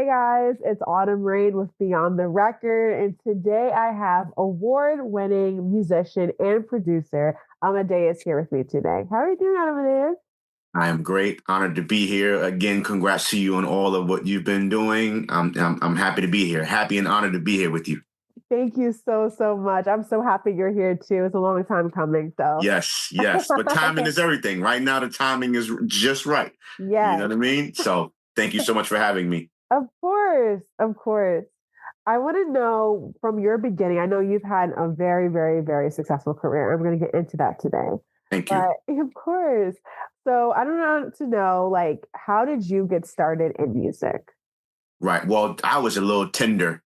guys, it's Autumn Rain with Beyond the Record, and today I have award-winning musician and producer Amadeus here with me today. How are you doing, Amadeus? I am great. Honored to be here. Again, congrats to you on all of what you've been doing. I'm happy to be here. Happy and honored to be here with you. Thank you so much. I'm so happy you're here too. It's a long time coming, so Yes, yes. But timing is everything. Right now, the timing is just right. You know yes, what I mean? So thank you so much for having me. of course, of course. I want to know from your beginning. I know you've had a very successful career. I'm going to get into that today. Thank you. But of course. So I don't know to know, like, how did you get started in music? Right. Well, I was a little tender,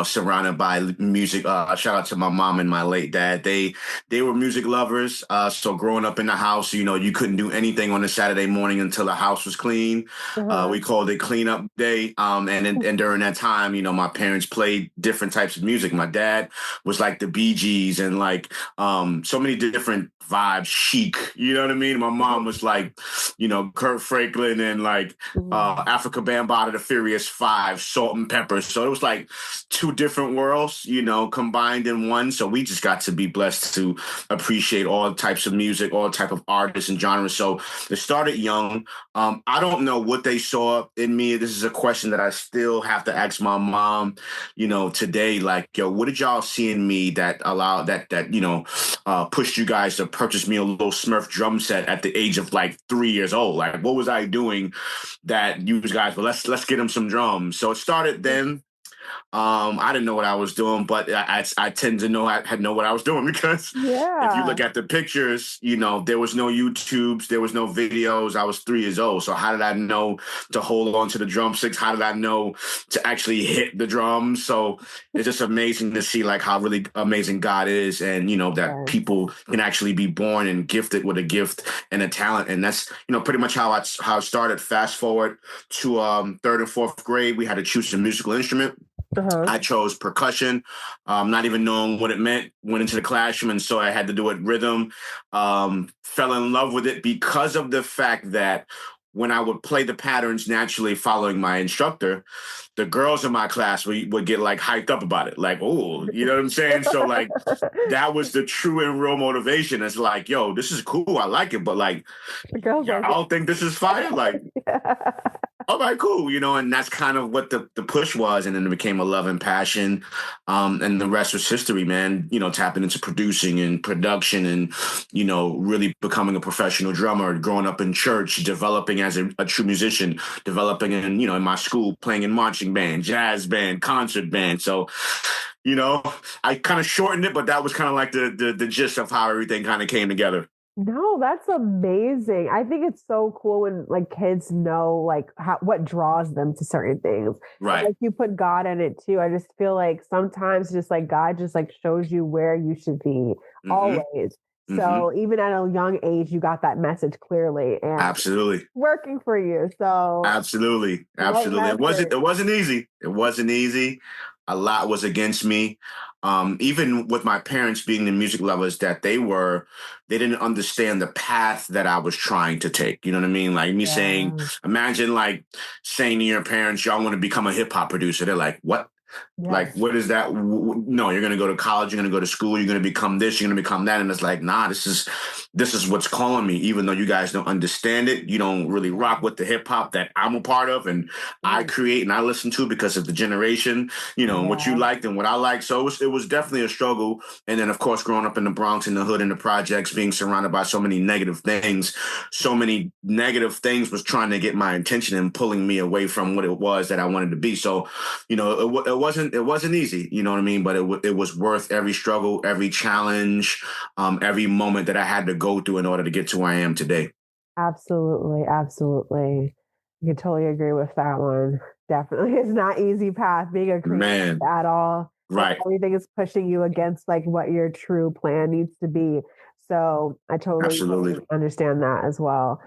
surrounded by music. Shout out to my mom and my late dad. They were music lovers. So growing up in the house, you couldn't do anything on a Saturday morning until the house was clean. Uh-huh. We called it cleanup day. And during that time, my parents played different types of music. My dad was like the Bee Gees and like so many different vibes, chic. You know what I mean? My mom was like, Kurt Franklin and like Africa Bambaataa, the Furious Five, Salt and Pepper. So it was like two different worlds, combined in one. So we just got to be blessed to appreciate all types of music, all type of artists and genres. So it started young. I don't know what they saw in me. This is a question that I still have to ask my mom, today. Like, yo, what did y'all see in me that allowed that pushed you guys to purchase me a little Smurf drum set at the age of like 3 years old? Like, what was I doing that you guys, well, let's get him some drums. So it started then. I didn't know what I was doing, but I tend to know I know what I was doing because if you Yeah. look at the pictures, there was no YouTubes, there was no videos. I was 3 years old. So how did I know to hold on to the drumsticks? How did I know to actually hit the drums? So it's just amazing to see like how really amazing God is and, that Yes. people can actually be born and gifted with a gift and a talent. And that's, pretty much how it started. Fast forward to third and fourth grade, we had to choose a musical instrument. Uh-huh. I chose percussion, not even knowing what it meant. Went into the classroom, and so I had to do it rhythm. Fell in love with it because of the fact that when I would play the patterns naturally following my instructor, the girls in my class would get like hyped up about it. Like, oh, you know what I'm saying? So like that was the true and real motivation. It's like, yo, this is cool. I like it. But like, The girls like y'all think this is fire? Like, it. all right, cool. And that's kind of what the push was. And then it became a love and passion. And the rest was history, man, tapping into producing and production and, really becoming a professional drummer, growing up in church, developing as a true musician, developing in my school, playing in marching band, jazz band, concert band. So, I kind of shortened it, but that was kind of like the gist of how everything kind of came together. No, that's amazing. I think it's so cool when like kids know like what draws them to certain things. And Right. like you put God in it too. I just feel like sometimes just like God just like shows you where you should be Mm-hmm. always. Mm-hmm. So even at a young age, you got that message clearly and Absolutely. working for you. So Absolutely. right Absolutely. message. It wasn't easy. It wasn't easy. A lot was against me. Even with my parents being the music lovers that they didn't understand the path that I was trying to take. You know what I mean? Like me saying, Yeah. imagine like saying to your parents, y'all want to become a hip hop producer. They're like, what? Like, Yes. what is that? No, you're going to go to college. You're going to go to school. You're going to become this. You're going to become that. And it's like, nah, this is what's calling me. Even though you guys don't understand it, you don't really rock with the hip hop that I'm a part of, and I Mm. create and I listen to because of the generation. What you Yeah. liked and what I like. So it was definitely a struggle. And then, of course, growing up in the Bronx, in the hood, in the projects, being surrounded by so many negative things, was trying to get my attention and pulling me away from what it was that I wanted to be. So, it wasn't easy, you know what I mean? But it was worth every struggle, every challenge, every moment that I had to go through in order to get to where I am today. Absolutely, absolutely. I can totally agree with that one. Definitely. It's not easy path being a creative Man, at all. Like right. everything is pushing you against like what your true plan needs to be. So I totally Absolutely. understand that as well.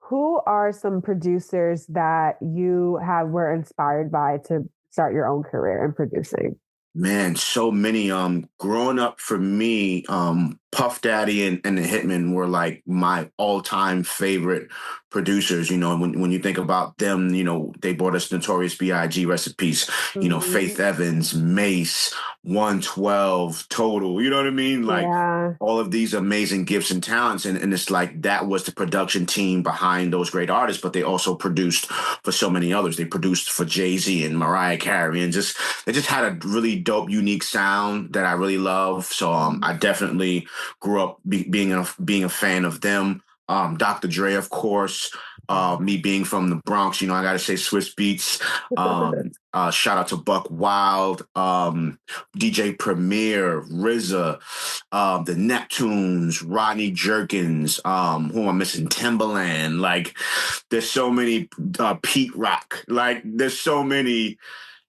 Who are some producers that you have were inspired by to start your own career in producing? Man, so many. Growing up for me, Puff Daddy and the Hitmen were like my all-time favorite producers. When you think about them, they brought us Notorious B.I.G. recipes. Hmm. Faith Evans, Mace, 112, Total. You know what I mean? Like Yeah. all of these amazing gifts and talents, and it's like that was the production team behind those great artists. But they also produced for so many others. They produced for Jay-Z and Mariah Carey, and they just had a really dope, unique sound that I really love. So I definitely grew up being a fan of them. Dr. Dre, of course. Me being from the Bronx, I gotta say Swiss Beats. Shout out to Buck Wild, DJ Premier, RZA, the Neptunes, Rodney Jerkins. Who am I missing? Timbaland. Like, there's so many. Pete Rock. Like, there's so many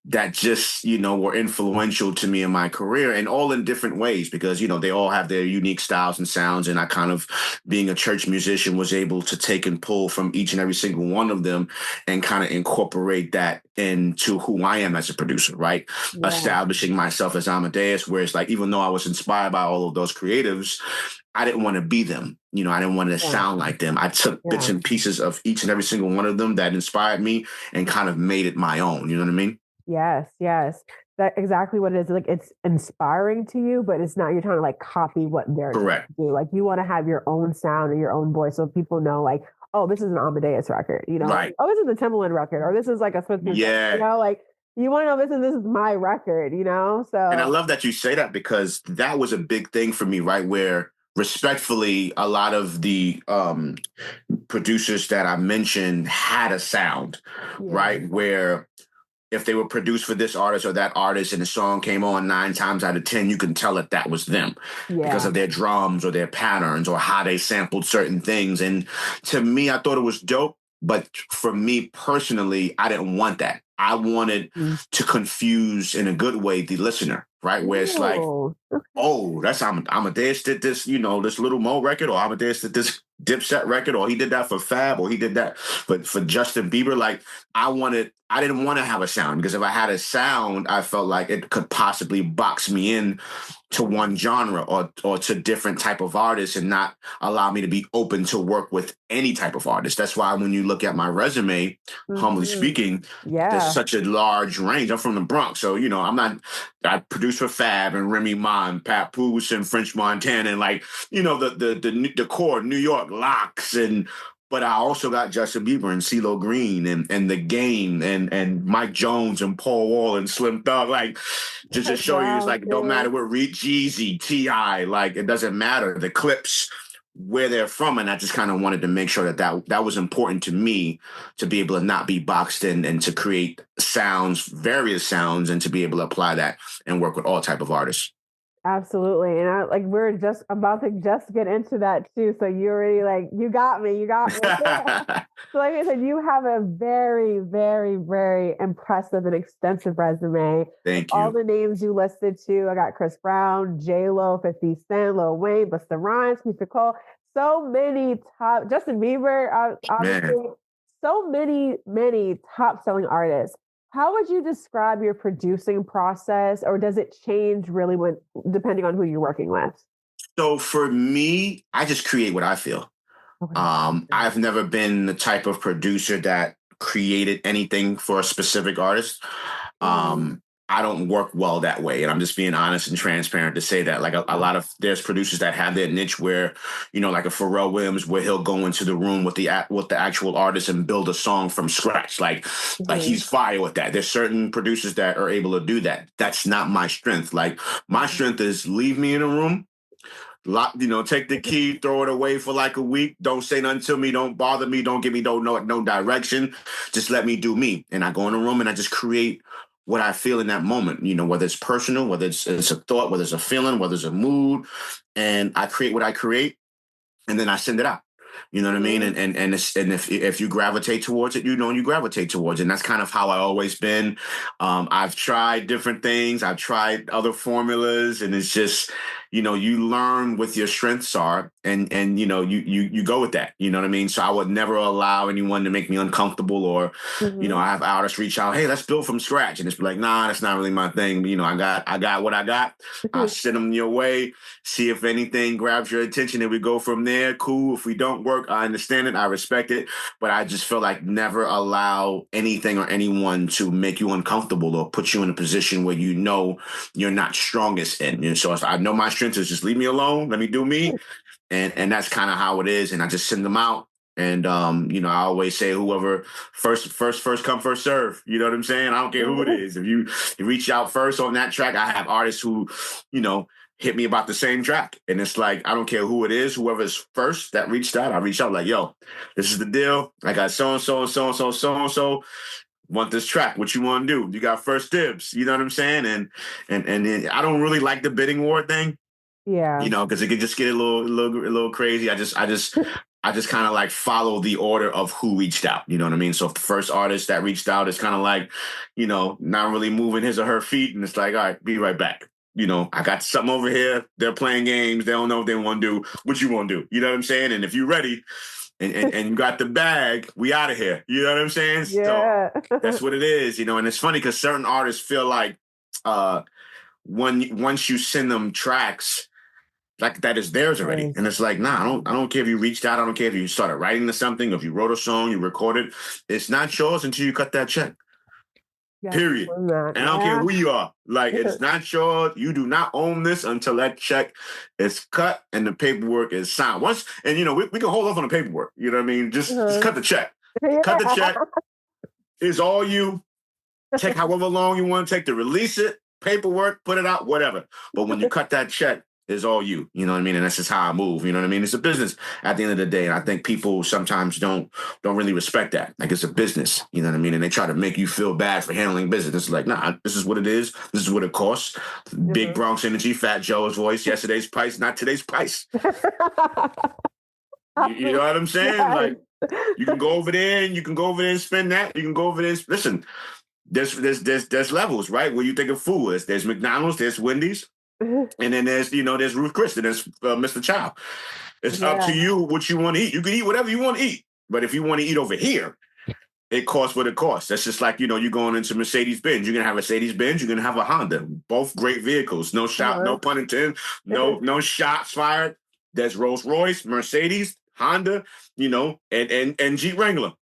that just were influential to me in my career, and all in different ways, because they all have their unique styles and sounds, and I kind of, being a church musician, was able to take and pull from each and every single one of them and kind of incorporate that into who I am as a producer, right? Yeah. Establishing myself as Amadeus, where it's like, even though I was inspired by all of those creatives, I didn't want to be them. I didn't want to Yeah. sound like them. I took bits Yeah. and pieces of each and every single one of them that inspired me and kind of made it my own. You know what I mean? Yes, yes. That's exactly what it is. Like it's inspiring to you, but it's not you're trying to like copy what they're trying Correct. to do. Like you want to have your own sound and your own voice so people know like, oh, this is an Amadeus record, Right. Oh, this is a Timbaland record, or this is like a Smith record, Yeah. like you want to know this is my record, And I So love that you say that, because that was a big thing for me, right? Where, respectfully, a lot of the producers that I mentioned had a sound, yeah, right? Where if they were produced for this artist or that artist and the song came on 9 times out of 10, you can tell that was them because yeah. of their drums or their patterns or how they sampled certain things. And to me, I thought it was dope. But for me personally, I didn't want that. I wanted Mm. to confuse, in a good way, the listener, right? Where it's like, Ooh, okay. oh, that's Amadeus did this, this Little Mo record, or Amadeus did this Dipset record, or he did that for Fab, or he did that for Justin Bieber. Like, I didn't want to have a sound, because if I had a sound, I felt like it could possibly box me in to one genre or to different type of artists, and not allow me to be open to work with any type of artist. That's why when you look at my resume, humbly Mhm. speaking, there's Yeah. such a large range. I'm from the Bronx, so I produced for Fab and Remy Ma and Papoose and French Montana, and like, the core New York locks. But I also got Justin Bieber and CeeLo Green and The Game and Mike Jones and Paul Wall and Slim Thug. Like, just to show you, it's Wow, like, it don't matter what Jeezy, T.I., like, it doesn't matter. The clips, where they're from. And I just kind of wanted to make sure that was important to me, to be able to not be boxed in and to create sounds, various sounds, and to be able to apply that and work with all type of artists. Absolutely. And I like we're just about to just get into that too. So you already like you got me. You got me. So like I said, you have a very, very, very impressive and extensive resume. Like Thank all you. the names you listed too. I got Chris Brown, J Lo, 50 Cent, Lil Wayne, Busta Rhymes, Keisha Cole. So many top Justin Bieber, Man. obviously. So many, many top selling artists. How would you describe your producing process, or does it change really when depending on who you're working with? So for me, I just create what I feel. Okay. I've never been the type of producer that created anything for a specific artist. Mhm. I don't work well that way. And I'm just being honest and transparent to say that. Like, a lot of, there's producers that have their niche where, like a Pharrell Williams, where he'll go into the room with the actual artist and build a song from scratch. Like Mhm. he's fire with that. There's certain producers that are able to do that. That's not my strength. Like, my Mhm. strength is leave me in a room, take the key, throw it away for like a week. Don't say nothing to me. Don't bother me. Don't give me no direction. Just let me do me. And I go in a room and I just create what I feel in that moment. Whether it's personal, whether it's a thought, whether it's a feeling, whether it's a mood, and I create what I create, and then I send it out. You know what I mean? Mhm. And if you gravitate towards it, you gravitate towards it. And that's kind of how I always been. I've tried different things. I've tried other formulas, and it's just you learn what your strengths are, and you go with that. You know what I mean? So I would never allow anyone to make me uncomfortable, or I have artists reach out, hey, let's build from scratch, and it's like, nah, that's not really my thing. I got what I got. I'll send them your way. See if anything grabs your attention, and we go from there. Cool. If we don't work, I understand it. I respect it. But I just feel like never allow anything or anyone to make you uncomfortable or put you in a position where you're not strongest in. And so if I know my strength is, just leave me alone. Let me do me. And that's kind of how it is. And I just send them out. And I always say, whoever first come, first serve. You know what I'm saying? I don't care who it is. If you reach out first on that track, I have artists who, hit me about the same track. And it's like, I don't care who it is, whoever's first that reached out, I reach out like, yo, this is the deal. I got so-and-so and so-and-so, so-and-so. Want this track? What you want to do? You got first dibs. You know what I'm saying? And I don't really like the bidding war thing. Yeah. Because it could just get a little crazy. I just kind of like follow the order of who reached out. You know what I mean? So if the first artist that reached out is kind of like, not really moving his or her feet, and it's like, all right, be right back. I got something over here. They're playing games. They don't know what they want to do. What you want to do? You know what I'm saying? And if you're ready and you got the bag, we out of here. You know what I'm saying? Yeah. So that's what it is, and it's funny because certain artists feel like once you send them tracks, like that is theirs already. And it's like, nah, I don't care if you reached out. I don't care if you started writing to something, if you wrote a song, you recorded. It's not yours until you cut that check. Yeah, Period. And I don't care who you are. Like, it's not yours. You do not own this until that check is cut and the paperwork is signed. Once, and we can hold off on the paperwork. You know what I mean? Just cut the check. Cut the check. It's all you. Take however long you want to take to release it, paperwork, put it out, whatever. But when you cut that check, it's all you. You know what I mean? And that's just how I move. You know what I mean? It's a business at the end of the day. And I think people sometimes don't really respect that. Like, it's a business. You know what I mean? And they try to make you feel bad for handling business. It's like, nah, this is what it is. This is what it costs. Big Bronx Energy, Fat Joe's voice, yesterday's price, not today's price. You know what I'm saying? Yes. Like, you can go over there and spend that. You can go over there and listen. There's levels, right? When you think of food, there's McDonald's, there's Wendy's, and then there's Ruth Chris, and there's Mr. Chow. It's up to you what you want to eat. You can eat whatever you want to eat, but if you want to eat over here, it costs what it costs. That's just like, you're going into Mercedes-Benz. You're gonna have a Mercedes-Benz. You're gonna have a Honda. Both great vehicles. No shot, no pun intended. No shots fired. There's Rolls-Royce, Mercedes, Honda, and Jeep Wrangler.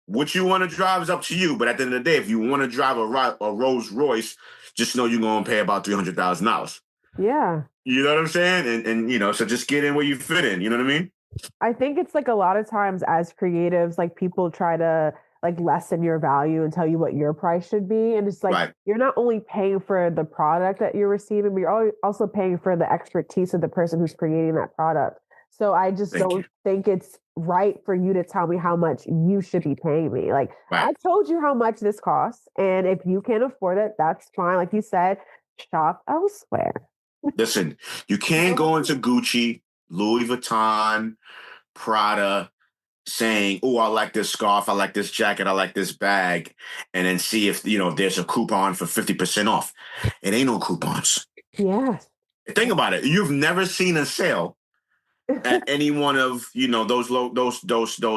What you want to drive is up to you. But at the end of the day, if you want to drive a Rolls Royce, just know you're going to pay about $300,000. Yeah. You know what I'm saying? And so just get in where you fit in. You know what I mean? I think it's like a lot of times as creatives, like people try to like lessen your value and tell you what your price should be. And it's like, you're not only paying for the product that you're receiving, but you're also paying for the expertise of the person who's creating that product. So I just don't think it's right for you to tell me how much you should be paying me. Like, I told you how much this costs. And if you can't afford it, that's fine. Like you said, shop elsewhere. Listen, you can't go into Gucci, Louis Vuitton, Prada, saying, oh, I like this scarf, I like this jacket, I like this bag, and then see if, there's a coupon for 50% off. It ain't no coupons. Yes. Think about it. You've never seen a sale at any one of those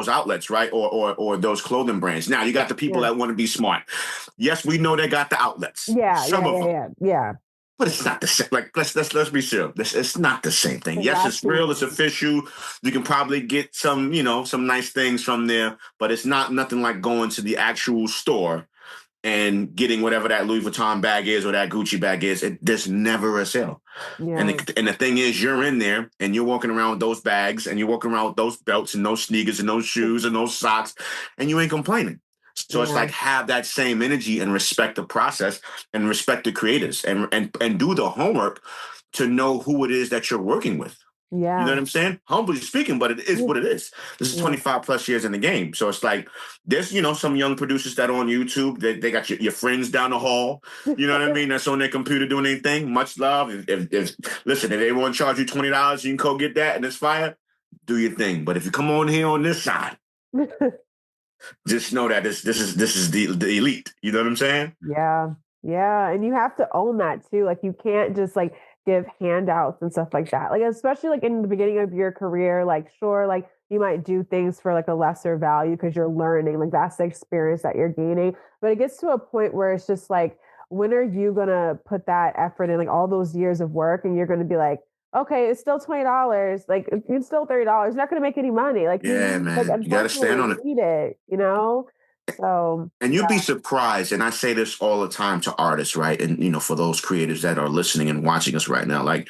outlets, right? Or those clothing brands. Now you got the people that want to be smart. Yes, we know they got the outlets. Some of them. But it's not the same. Like, let's be serious. It's not the same thing. Yes, it's real. It's official. You can probably get some nice things from there, but it's nothing like going to the actual store and getting whatever that Louis Vuitton bag is or that Gucci bag is. There's never a sale. Yeah. And the thing is, you're in there and you're walking around with those bags and you're walking around with those belts and those sneakers and those shoes and those socks, and you ain't complaining. So it's like, have that same energy and respect the process and respect the creators and do the homework to know who it is that you're working with. Yeah. You know what I'm saying? Humbly speaking, but it is what it is. This is 25 plus years in the game. So it's like, there's, some young producers that are on YouTube, they got your friends down the hall, you know what I mean? That's on their computer doing anything. Much love. Listen, if they want to charge you $20, you can go get that and it's fire. Do your thing. But if you come on here on this side, just know that this is the elite. You know what I'm saying? Yeah. Yeah. And you have to own that too. Like, you can't just like give handouts and stuff like that. Like, especially like in the beginning of your career, like, sure, like you might do things for like a lesser value because you're learning, like that's the experience that you're gaining. But it gets to a point where it's just like, when are you gonna put that effort in, like all those years of work, and you're gonna be like, okay, it's still $20. Like it's still $30. You're not gonna make any money. Like you Yeah, need, like man. You got to stand unfortunately on it. need it, you know? So And you'd be surprised, and I say this all the time to artists, right? And for those creators that are listening and watching us right now, like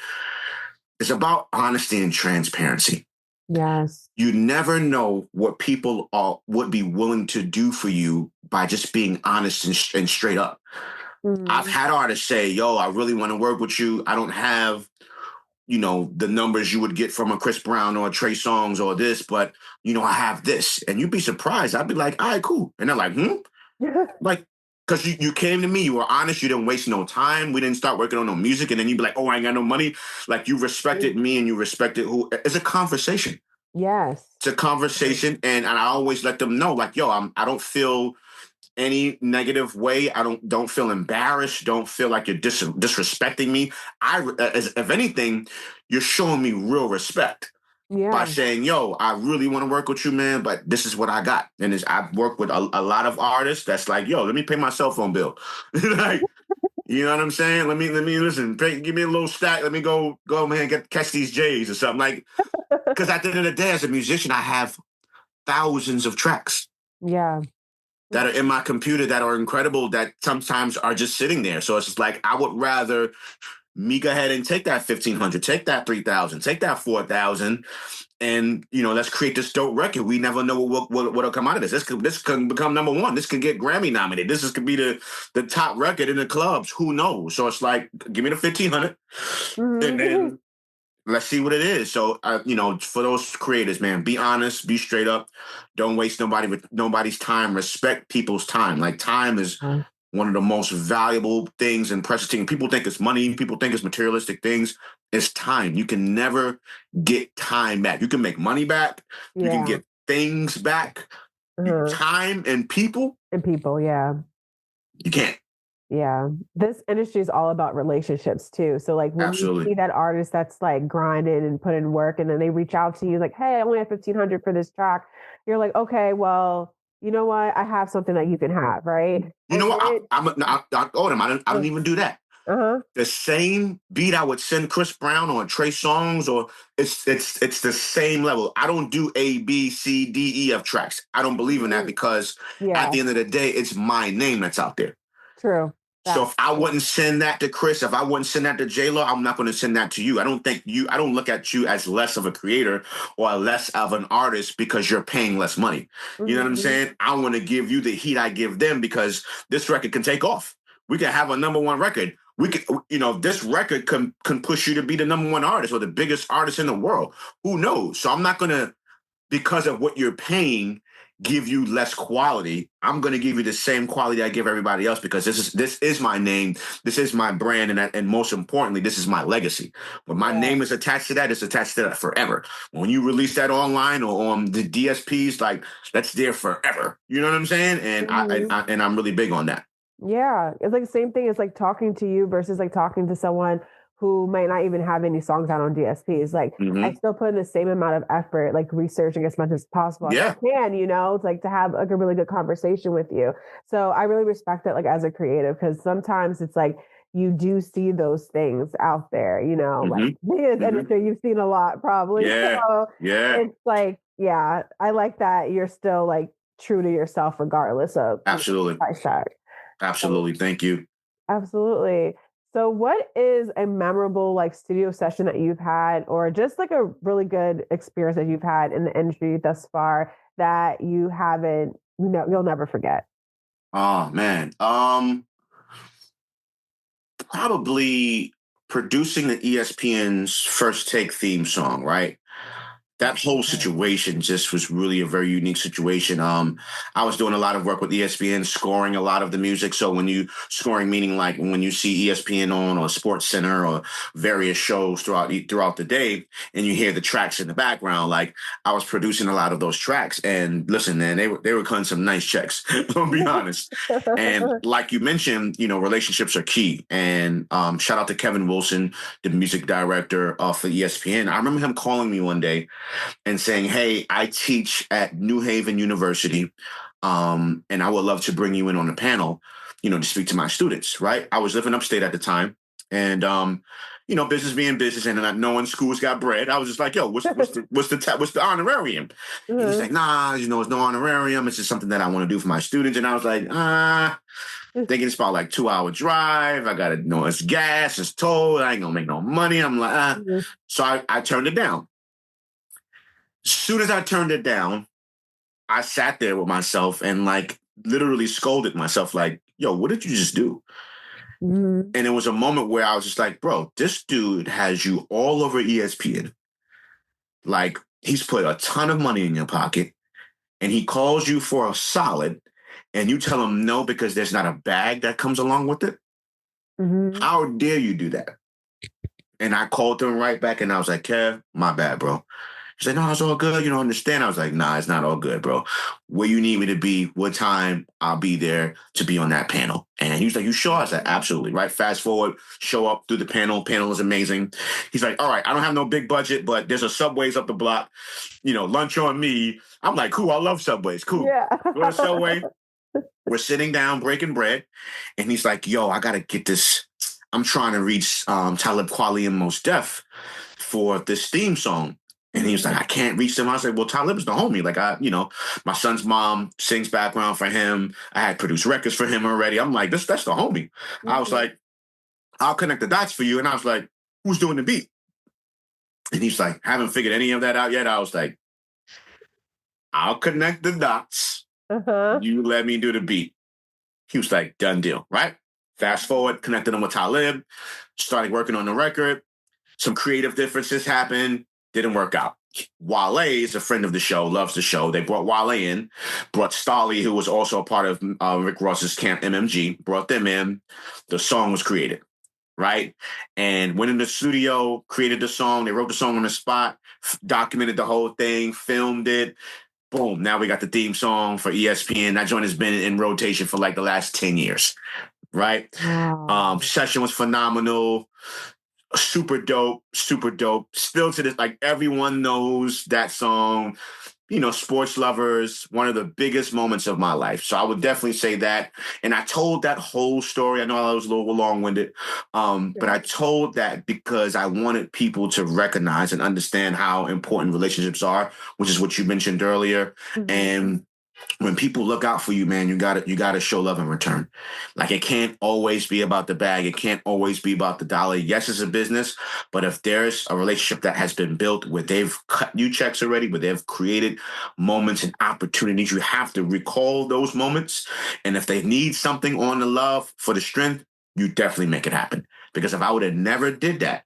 it's about honesty and transparency. yes. You never know what people would be willing to do for you by just being honest and straight up. I've Mhm. had artists say, "Yo, I really want to work with you. I don't have, the numbers you would get from a Chris Brown or a Trey Songz or this, but I have this." And you'd be surprised. I'd be like, "All right, cool." And they're like, "Hmm." Like, because you came to me, you were honest, you didn't waste no time. We didn't start working on no music, and then you'd be like, "Oh, I ain't got no money." Like, you respected me and you respected who. It's a conversation. Yes. It's a conversation, and I always let them know, like, "Yo, I don't feel any negative way. I don't feel embarrassed. Don't feel like you're disrespecting me. If anything, you're showing me real respect by Yeah. saying, yo, I really want to work with you, man, but this is what I got." And I've worked with a lot of artists that's like, yo, let me pay my cell phone bill. Like, you know what I'm saying? Let me listen, give me a little stack. Let me go, man, catch these J's or something. Like, because at the end of the day, as a musician, I have thousands of tracks Yeah. that are in my computer that are incredible that sometimes are just sitting there. So it's just like, I would rather me go ahead and take that 1,500, take that 3,000, take that 4,000, and let's create this dope record. We never know what'll come out of this. This could become number one. This could get Grammy nominated. This could be the top record in the clubs. Who knows? So it's like, give me the 1,500, and Mhm. then let's see what it is. So for those creators, man, be honest, be straight up. Don't waste nobody's time. Respect people's time. Like, time is one of the most valuable things and precious things. People think it's money. People think it's materialistic things. It's time. You can never get time back. You can make money back. You can Yeah. get things back. Uh-huh. Time and people, And people, yeah. you can't. Yeah. This industry is all about relationships too. So like when you Absolutely. see that artist that's like grinding and putting in work, and then they reach out to you like, "Hey, I only have 1,500 for this track." You're like, "Okay, well, you know what? I have something that you can have, right?" You know And what? then I told him I don't even do that. uh-huh. The same beat I would send Chris Brown or Trey Songz, or it's the same level. I don't do A, B, C, D, E, F tracks. I don't believe in that, Mhm. because at Yeah, the end of the day, it's my name that's out there. true. So That's if I true. wouldn't send that to Chris, if I wouldn't send that to J Lo, I'm not going to send that to you. I don't look at you as less of a creator or less of an artist because you're paying less money. You know what I'm Mhm. saying? I want to give you the heat I give them, because this record can take off. We can have a number one record. We could, this record can push you to be the number one artist or the biggest artist in the world. Who knows? So I'm not going to, because of what you're paying, give you less quality. I'm going to give you the same quality I give everybody else, because this is my name, this is my brand, and most importantly, this is my legacy. When my Yeah. name is attached to that, it's attached to that forever. When you release that online or on the DSPs, like, that's there forever. You know what I'm saying? And Mhm. I'm really big on that. Yeah, it's like the same thing as like talking to you versus like talking to someone who might not even have any songs out on DSPs. Like I Hmm. still put in the same amount of effort, like researching as much as possible as Yeah, I can, it's like to have like a really good conversation with you. So I really respect it like as a creative, because sometimes it's like you do see those things out there, like hmm this hmm industry you've seen a lot probably. yeah, So yeah, it's like, yeah, I like that you're still like true to yourself regardless of, absolutely, price tag. So absolutely. Thank you. absolutely. So what is a memorable like studio session that you've had, or just like a really good experience that you've had in the industry thus far that you haven't, you'll never forget? Oh man. Probably producing the ESPN's First Take theme song, right? that whole situation just was really a very unique situation. I was doing a lot of work with ESPN, scoring a lot of the music. So when you scoring, meaning like when you see ESPN on or Sports Center or various shows throughout the day, and you hear the tracks in the background, like I was producing a lot of those tracks. And listen, man, they were cutting some nice checks. I'll be honest. And like you mentioned, relationships are key. And shout out to Kevin Wilson, the music director for ESPN. I remember him calling me one day and saying, "Hey, I teach at New Haven University, and I would love to bring you in on a panel, to speak to my students." Right? I was living upstate at the time, and business being business, and not knowing schools got bread, I was just like, "Yo, what's the honorarium?" And he's like, "Nah, it's no honorarium. It's just something that I want to do for my students." And I was like, thinking it's about like 2-hour drive. I gotta know it's gas, it's toll. I ain't gonna make no money. I'm like, So I turned it down. As soon as I turned it down, I sat there with myself and like literally scolded myself, like, "Yo, what did you just do?" And it was a moment where I was just like, "Bro, this dude has you all over ESPN. Like, he's put a ton of money in your pocket, and he calls you for a solid, and you tell him no because there's not a bag that comes along with it. How dare you do that?" And I called him right back, and I was like, "Kev, my bad, bro." He's like, "No, it's all good. You don't understand." I was like, "Nah, it's not all good, bro. Where you need me to be, what time, I'll be there to be on that panel." And he was like, "You sure?" I said, "Absolutely." Right. Fast forward, show up through the panel. Panel is amazing. He's like, "All right, I don't have no big budget, but there's a Subway's up the block. Lunch on me." I'm like, "Cool. I love Subways. Cool." Yeah. Go to Subway. We're sitting down, breaking bread. And he's like, "Yo, I got to get this. I'm trying to reach Talib Kweli and Mos Def for this theme song." And he was like, "I can't reach them." I said, "Well, Talib's the homie. Like, my son's mom sings background for him. I had produced records for him already." I'm like, that's the homie. I was like, "I'll connect the dots for you." And I was like, "Who's doing the beat?" And he's like, "Haven't figured any of that out yet." I was like, "I'll connect the dots. You let me do the beat." He was like, "Done deal." Right? Fast forward, connected him with Talib, started working on the record. Some creative differences happened. Didn't work out. Wale is a friend of the show, loves the show. They brought Wale in, brought Stolly, who was also a part of Rick Ross's camp, MMG, brought them in. The song was created, right? And went in the studio, created the song. They wrote the song on the spot, documented the whole thing, filmed it. Boom, now we got the theme song for ESPN. That joint has been in rotation for like the last 10 years, right? Wow. Session was phenomenal. Super dope, super dope. Still to this, like everyone knows that song. Sports lovers, one of the biggest moments of my life. So I would definitely say that. And I told that whole story. I know I was a little long-winded, but I told that because I wanted people to recognize and understand how important relationships are, which is what you mentioned earlier. And when people look out for you, man, you gotta show love in return. Like, it can't always be about the bag. It can't always be about the dollar. Yes, it's a business, but if there's a relationship that has been built where they've cut you checks already, where they've created moments and opportunities, you have to recall those moments. And if they need something on the love for the strength, you definitely make it happen. Because if I would have never did that,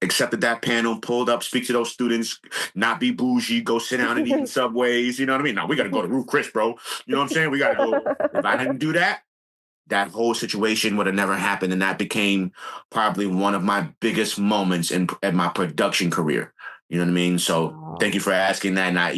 accepted that panel, pulled up, speak to those students, not be bougie, go sit down and eat in Subways. You know what I mean? Now we got to go to Ruth Chris, bro. You know what I'm saying? We got to go. If I didn't do that, that whole situation would have never happened. And that became probably one of my biggest moments in my production career. You know what I mean? So thank you for asking that. And I,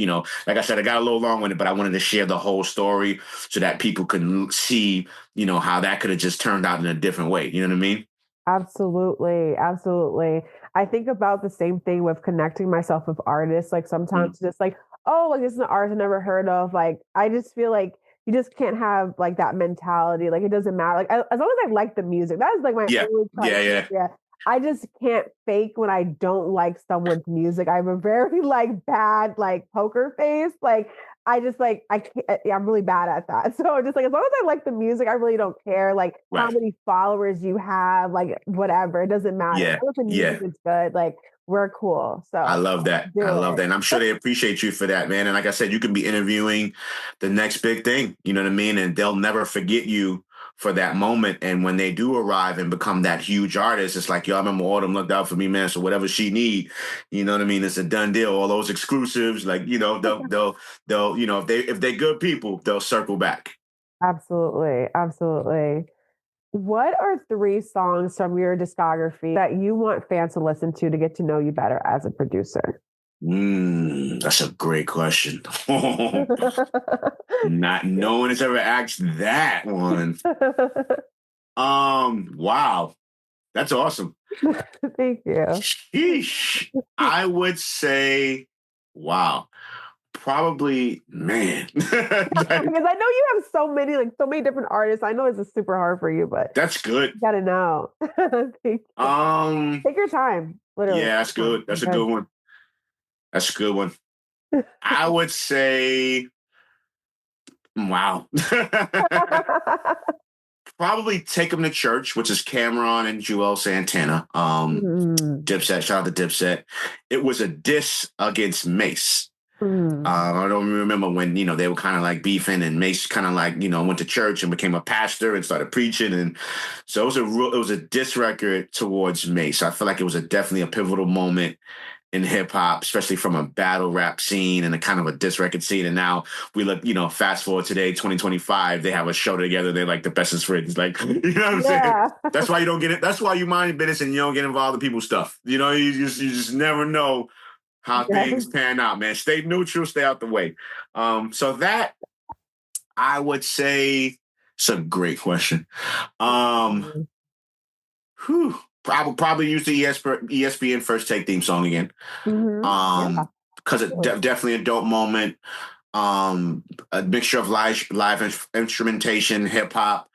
like I said, I got a little long with it, but I wanted to share the whole story so that people can see, how that could have just turned out in a different way. You know what I mean? Absolutely. Absolutely. I think about the same thing with connecting myself with artists. Like sometimes just like, oh, like this is an artist I've never heard of. Like, I just feel like you just can't have like that mentality. Like, it doesn't matter. Like, as long as I like the music, that is like my only criteria. Yeah. I just can't fake when I don't like someone's music. I have a very like bad like poker face. Like, I just like I can't, I'm really bad at that. So just like as long as I like the music, I really don't care like how many followers you have, like whatever. It doesn't matter. As long as the music is good, like we're cool. So I love that. I love that. And I'm sure they appreciate you for that, man. And like I said, you can be interviewing the next big thing. You know what I mean? And they'll never forget you for that moment. And when they do arrive and become that huge artist, it's like, yo, I remember Autumn looked out for me, man. So whatever she need, you know what I mean? It's a done deal. All those exclusives, like, you know, they'll, you know, if they good people, they'll circle back. Absolutely. Absolutely. What are three songs from your discography that you want fans to listen to get to know you better as a producer? That's a great question. Not no one has ever asked that one. Wow, that's awesome. Thank you. Sheesh. I would say, wow, probably, man. Because I know you have so many different artists. I know it's super hard for you, but That's good. you gotta know. Take your time. Literally. Yeah, that's good. That's a good one. That's a good one. I would say, wow. Probably Take 'Em to Church, which is Cameron and Joel Santana. Dipset, shout out to Dipset. It was a diss against Mace. I don't remember when, you know, they were kind of like beefing and Mace kind of like, you know, went to church and became a pastor and started preaching. And so it was a diss record towards Mace. I feel like it was definitely a pivotal moment in hip hop, especially from a battle rap scene and a kind of a diss record scene. And now we look, you know, fast forward today, 2025, they have a show together. They're like the bestest friends. Like, you know what I'm saying? That's why you don't get it. That's why you mind your business and you don't get involved in people's stuff. You know, you just never know how things pan out, man. Stay neutral, stay out the way. So that I would say it's a great question. Probably use the ESPN First Take theme song again. Because it's definitely a dope moment. A mixture of live instrumentation, hip hop,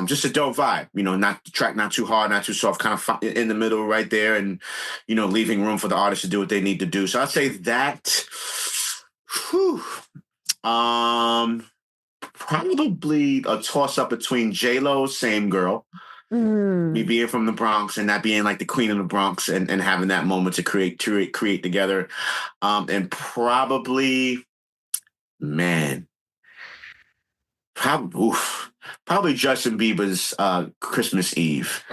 just a dope vibe. You know, not too hard, not too soft, kind of in the middle right there, and you know, leaving room for the artists to do what they need to do. So I'd say that. Probably a toss up between J-Lo, Same Girl. Me being from the Bronx and not being like the queen of the Bronx and having that moment to create together. And probably, man, probably Justin Bieber's Christmas Eve.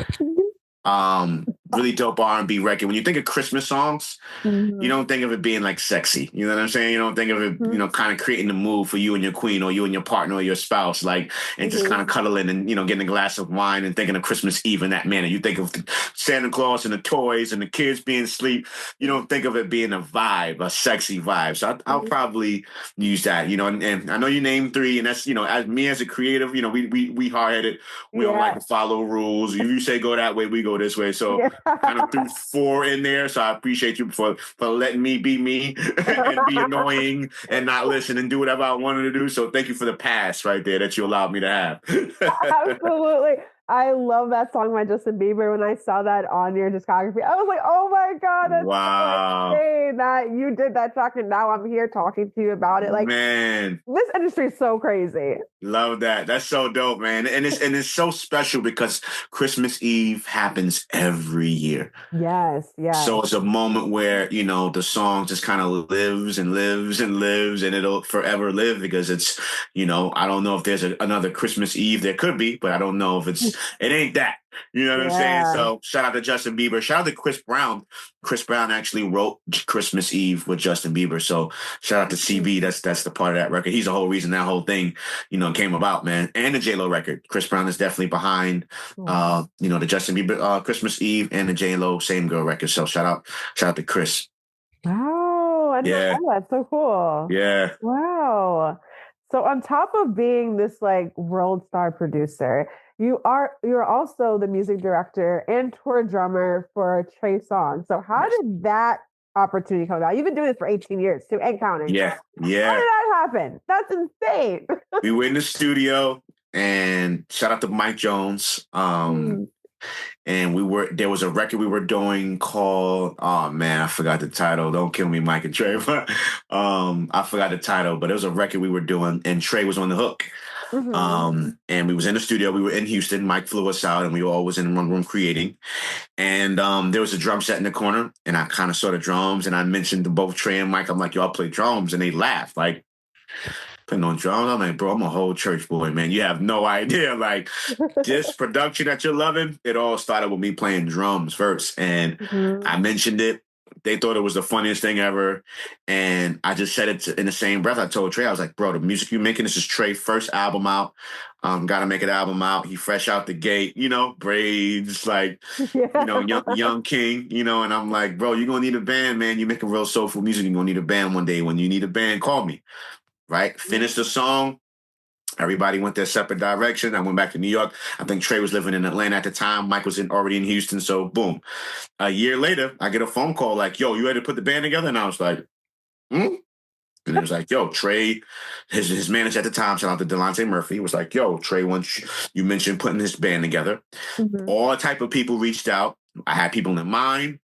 Really dope R&B record. When you think of Christmas songs, you don't think of it being like sexy. You know what I'm saying? You don't think of it, you know, kind of creating the mood for you and your queen or you and your partner or your spouse, like, and just kind of cuddling and, you know, getting a glass of wine and thinking of Christmas Eve in that manner. You think of Santa Claus and the toys and the kids being asleep. You don't think of it being a vibe, a sexy vibe. So I'll probably use that, you know, and I know you named three, and that's, you know, as me as a creative, you know, we hard-headed. We don't like to follow rules. If you say go that way, we go this way. So kind of threw four in there. So I appreciate you for letting me be me and be annoying and not listen and do whatever I wanted to do. So thank you for the pass right there that you allowed me to have. Absolutely. I love that song by Justin Bieber. When I saw that on your discography, I was like, oh my God, that's so insane that you did that track and now I'm here talking to you about it. Like, man, this industry is so crazy. Love that. That's so dope, man. And it's so special because Christmas Eve happens every year. Yes. So it's a moment where, you know, the song just kind of lives and lives and lives and it'll forever live because it's, you know, I don't know if there's another Christmas Eve. There could be, but I don't know if it ain't that. You know what I'm saying? So shout out to Justin Bieber. Shout out to Chris Brown. Chris Brown actually wrote Christmas Eve with Justin Bieber. So shout out to CB. That's the part of that record. He's the whole reason that whole thing, you know, came about, man. And the J-Lo record. Chris Brown is definitely behind, you know, the Justin Bieber Christmas Eve and the J-Lo Same Girl record. So shout out to Chris. Wow. I didn't know that. So cool. Yeah. Wow. So on top of being this like world star producer, you're also the music director and tour drummer for TREY Songs. So how did that opportunity come about? You've been doing this for 18 years too, and counting. Yeah. How did that happen? That's insane. We were in the studio and shout out to Mike Jones. And there was a record we were doing called, oh man, I forgot the title. Don't kill me, Mike and TREY. But I forgot the title, but it was a record we were doing and TREY was on the hook. And we was in the studio. We were in Houston. Mike flew us out and we all was in one room creating. And there was a drum set in the corner and I kind of saw the drums and I mentioned to both TREY and Mike, I'm like, yo, I'll play drums. And they laughed like, putting on drums. I'm like, bro, I'm a whole church boy, man. You have no idea. Like this production that you're loving, it all started with me playing drums first. And Mhm. I mentioned it. They thought it was the funniest thing ever. And I just said it in the same breath. I told Trey, I was like, bro, the music you're making, this is Trey's first album out. Got to make an album out. He fresh out the gate, braids, like, Yeah. young king, and I'm like, bro, you're going to need a band, man. You making real soulful music. You're going to need a band one day. When you need a band, call me, right? Finish the song. Everybody went their separate direction. I went back to New York. I think Trey was living in Atlanta at the time. Mike was already in Houston. So boom. A year later, I get a phone call like, yo, you ready to put the band together? And I was like, hmm? And it was like, yo, Trey, his manager at the time, shout out to Delonte Murphy, was like, yo, Trey, once you mentioned putting this band together, Mhm. all type of people reached out. I had people in mind.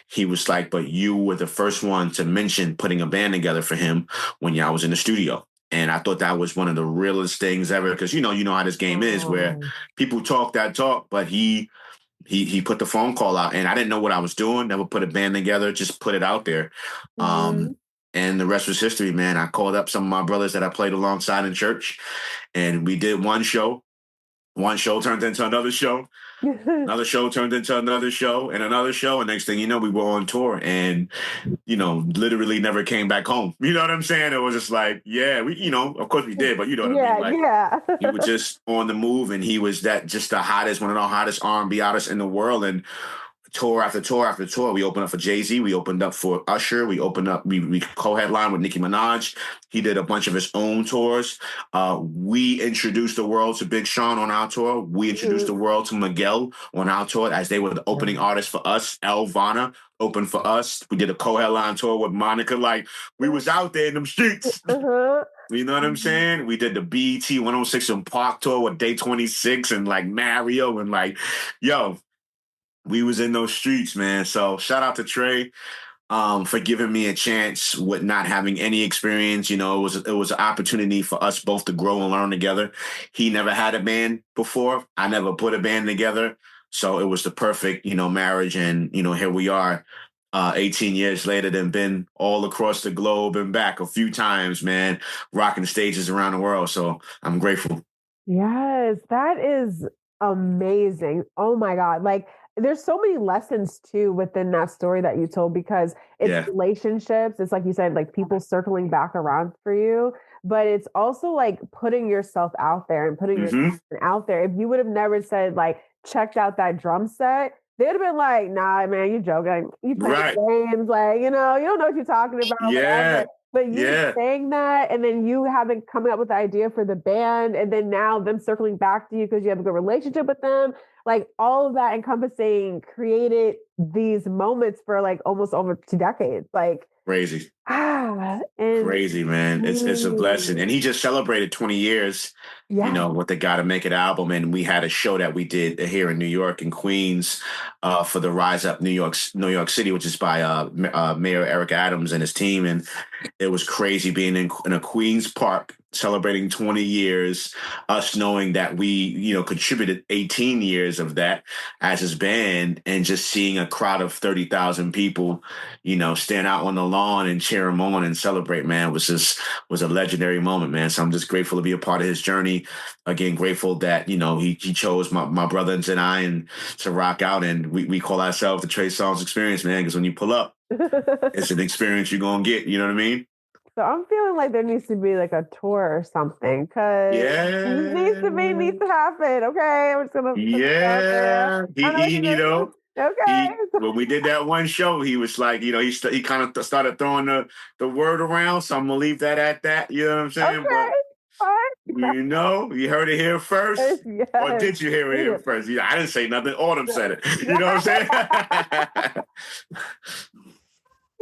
He was like, but you were the first one to mention putting a band together for him when y'all was in the studio. And I thought that was one of the realest things ever because you know how this game is where Oh. people talk that talk, but he put the phone call out and I didn't know what I was doing. Never put a band together, just put it out there. Mhm. And the rest was history, man. I called up some of my brothers that I played alongside in church and we did one show. One show turned into another show. Another show turned into another show and another show. And next thing you know, we were on tour and, literally never came back home. You know what I'm saying? It was just like, yeah, of course we did, but you know what I mean? Yeah, Like yeah. he was just on the move and he was just the hottest, one of the hottest R&B artists in the world. And tour after tour after tour. We opened up for Jay-Z. We opened up for Usher. We opened up, we co-headlined with Nicki Minaj. He did a bunch of his own tours. We introduced the world to Big Sean on our tour. We introduced the world to Miguel on our tour as they were the opening artists for us. Elvana opened for us. We did a co-headline tour with Monica. Like, we was out there in them streets. Uh-huh. You know what I'm saying? We did the BET 106 and Park tour with Day 26 and like Mario and like, yo, we was in those streets, man. So shout out to Trey for giving me a chance with not having any experience. It was an opportunity for us both to grow and learn together. He never had a band before. I never put a band together. So it was the perfect, marriage. And, here we are 18 years later, then been all across the globe and back a few times, man, rocking stages around the world. So I'm grateful. Yes, that is amazing. Oh my God. Like, there's so many lessons too within that story that you told because it's Yeah. relationships. It's like you said, like people circling back around for you, but it's also like putting yourself out there and putting your Mm-hmm. talent out there. If you would have never said, like, checked out that drum set, they'd have been like, nah, man, you joking. You playing Right. games. Like, you don't know what you're talking about, Yeah. whatever. But you Yeah. saying that, and then you having coming up with the idea for the band, and then now them circling back to you because you have a good relationship with them, like all of that encompassing created these moments for like almost over 2 decades. Like, Crazy. and Crazy, man. It's a blessing. And he just celebrated 20 years, yeah. with the Gotta Make It album. And we had a show that we did here in New York and Queens for the Rise Up New York City, which is by Mayor Eric Adams and his team. And it was crazy being in a Queens park celebrating 20 years, us knowing that we, contributed 18 years of that as his band and just seeing a crowd of 30,000 people, stand out on the lawn and cheer him on and celebrate, man, was a legendary moment, man. So I'm just grateful to be a part of his journey. Again, grateful that, he chose my brothers and I and to rock out. And we call ourselves the TREY SONGZ'S experience, man, because when you pull up, it's an experience you're going to get. You know what I mean? So I'm feeling like there needs to be like a tour or something because needs to happen. Okay, I'm just gonna put it out there. Yeah. I know what you're doing. He Okay. when we did that one show, he was like, he kind of started throwing the word around. So I'm gonna leave that at that. You know what I'm saying? Okay. But Fine. you heard it here first, or Yes. did you hear it here first? Yeah, I didn't say nothing. Autumn said it. You know what I'm saying?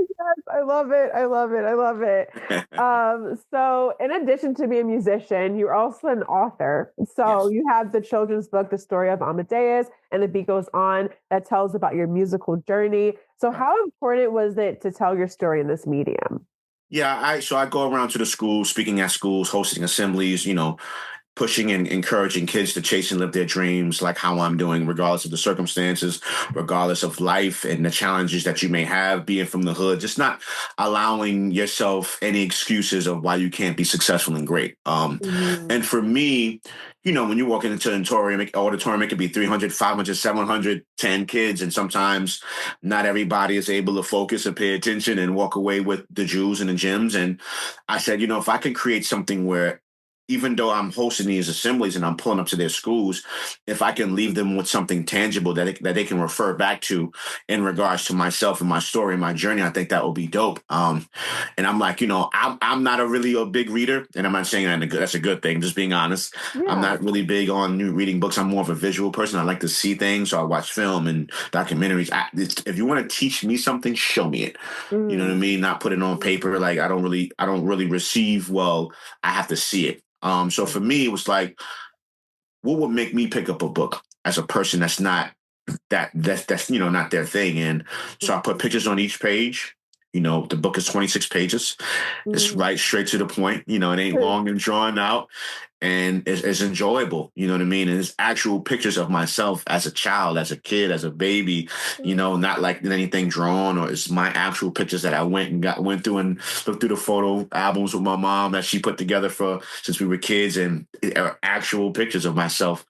Yes, I love it. I love it. I love it. So in addition to being a musician, you're also an author. So Yes. you have the children's book, The Story of Amadeus, and The Beat Goes On, that tells about your musical journey. So how important was it to tell your story in this medium? Yeah, so I go around to the schools, speaking at schools, hosting assemblies, pushing and encouraging kids to chase and live their dreams like how I'm doing, regardless of the circumstances, regardless of life and the challenges that you may have being from the hood, just not allowing yourself any excuses of why you can't be successful and great. Mhm. And for me, when you walk into an auditorium, it could be 300, 500, 700, 10 kids. And sometimes not everybody is able to focus and pay attention and walk away with the jewels and the gems. And I said, if I can create something where even though I'm hosting these assemblies and I'm pulling up to their schools, if I can leave them with something tangible that they can refer back to in regards to myself and my story and my journey, I think that will be dope. And I'm like, I'm not really a big reader, and I'm not saying that's a good thing. Just being honest, I'm Yeah. not really big on reading books. I'm more of a visual person. I like to see things, so I watch film and documentaries. If you want to teach me something, show me it. You know what I Mm. mean? Not put it on paper. Like I don't really receive well. I have to see it. So for me, it was like, what would make me pick up a book as a person that's not that's not their thing. And so I put Mhm. pictures on each page. The book is 26 pages. It's Mm. right straight to the point. It ain't long and drawn out, and it's enjoyable. You know what I mean? And it's actual pictures of myself as a child, as a kid, as a baby. Not like anything drawn, or it's my actual pictures that I went through and looked through the photo albums with my mom that she put together for since we were kids, and it are actual pictures of myself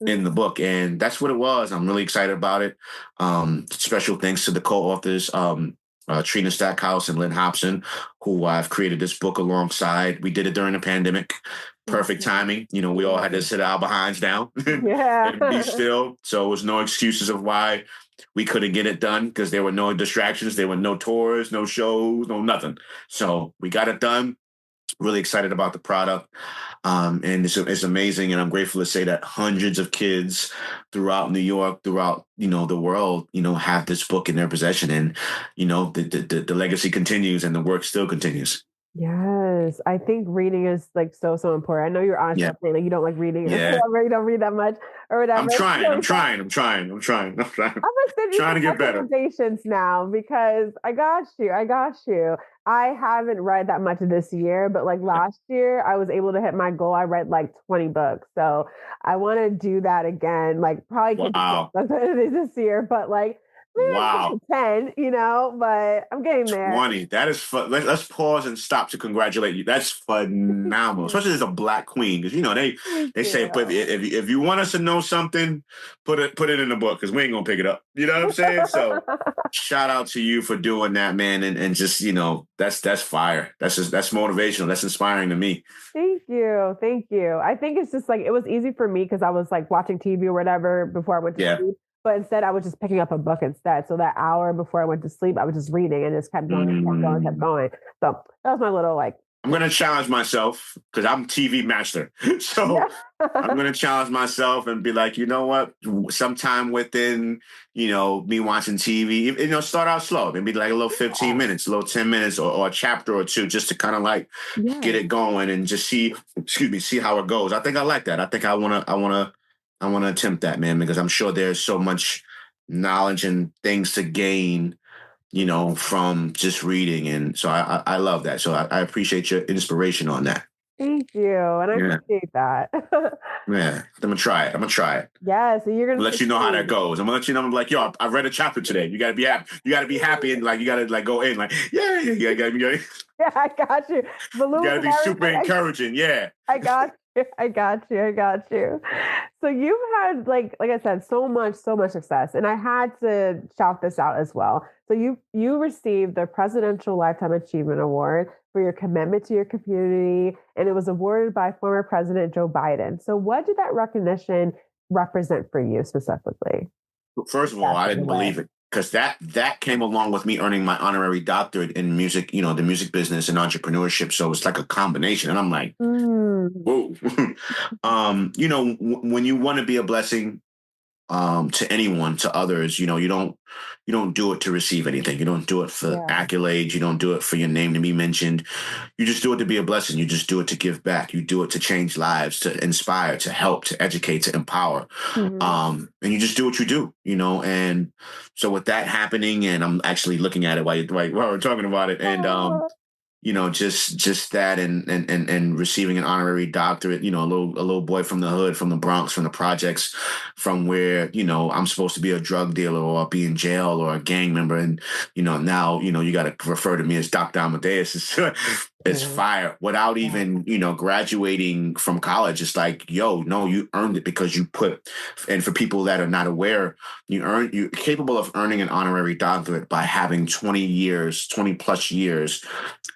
in the book. And that's what it was. I'm really excited about it. Special thanks to the co-authors, Trina Stackhouse and Lynn Hobson, who I've created this book alongside. We did it during the pandemic. Perfect timing. We all had to sit our behinds down Yeah. and be still. So it was no excuses of why we couldn't get it done, because there were no distractions. There were no tours, no shows, no nothing. So we got it done. Really excited about the product. And it's amazing. And I'm grateful to say that hundreds of kids throughout New York, throughout, the world, have this book in their possession. And, the legacy continues and the work still continues. Yes, I think reading is like so important. I know you're honest Yeah. about saying like you don't like reading or Yeah. whatever, you don't read that much or whatever. I'm It's trying. I'm really fun. trying. I'm trying. I'm trying. I'm trying. I'm gonna send you Trying some to get better. recommendations now because I got you. I got you. I haven't read that much this year, but like last year, I was able to hit my goal. I read like 20 books. So I want to do that again. Like probably can't do Wow. this year, but like maybe I Wow. can get to 10, but I'm getting there. 20. That is fun. Let's pause and stop to congratulate you. That's phenomenal, especially as a Black queen, because they Thank they say, but you. if you want us to know something, put it in the book, because we ain't gonna pick it up. You know what I'm saying? So shout out to you for doing that, man, and just that's fire. That's motivational. That's inspiring to me. Thank you. Thank you. I think it's just like it was easy for me because I was like watching TV or whatever before I went to Yeah. sleep. But instead, I was just picking up a book instead. So that hour before I went to sleep, I was just reading and just kept going and kept going, kept Mm. going. So that was my little like, I'm gonna challenge myself because I'm TV master. So yeah. I'm gonna challenge myself and be like, you know what? Sometime within, me watching TV, start out slow, maybe like a little 15 minutes, a little 10 minutes, or a chapter or two, just to kind of like get Yes. it going and just see how it goes. I think I like that. I think I wanna attempt that, man, because I'm sure there's so much knowledge and things to gain, from just reading. And so I love that. So I appreciate your inspiration on that. Thank you. And I Yeah. appreciate that. Yeah. I'm gonna try it. Yeah. So you're I'll going to let you know how that succeed. goes. I'm gonna let you know. I'm like, yo, I read a chapter today. You gotta be happy. You gotta be happy, and like you gotta like go in like, yeah. Yeah, I got you. You Balloons gotta and be super everything. encouraging. Yeah. I got you. I got you. I got you. So you've had like I said, so much success. And I had to shout this out as well. So you received the Presidential Lifetime Achievement Award for your commitment to your community, and it was awarded by former President Joe Biden. So what did that recognition represent for you specifically? First of all, I didn't believe it, because that came along with me earning my honorary doctorate in music, the music business and entrepreneurship. So it's like a combination, and I'm like, Mm, whoa. When you want to be a blessing, to anyone, to others, you don't do it to receive anything. You don't do it for yeah. accolades. You don't do it for your name to be mentioned. You just do it to be a blessing. You just do it to give back. You do it to change lives, to inspire, to help, to educate, to empower. Mhm. And you just do what you do, and so with that happening, and I'm actually looking at it while we're talking about it, and just that and receiving an honorary doctorate, a little boy from the hood, from the Bronx, from the projects, from where, I'm supposed to be a drug dealer or be in jail or a gang member. And, now, you got to refer to me as Dr. Amadeus. It's fire without even, graduating from college. It's like, yo, no, you earned it because and for people that are not aware, you're capable of earning an honorary doctorate by having 20 plus years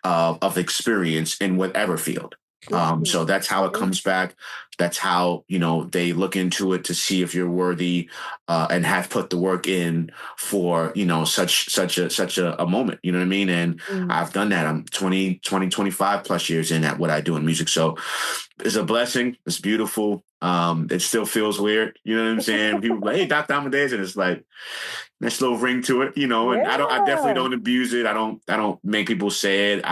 of experience in whatever field. So that's how it comes back. That's how, they look into it to see if you're worthy and have put the work in for, such a moment. You know what I mean? And I've done that. I'm 25 plus years in at what I do in music. So it's a blessing. It's beautiful. It still feels weird. You know what I'm saying? People like, hey, Dr. Amadeus, and it's like, nice little ring to it, and I definitely don't abuse it. I don't make people say it.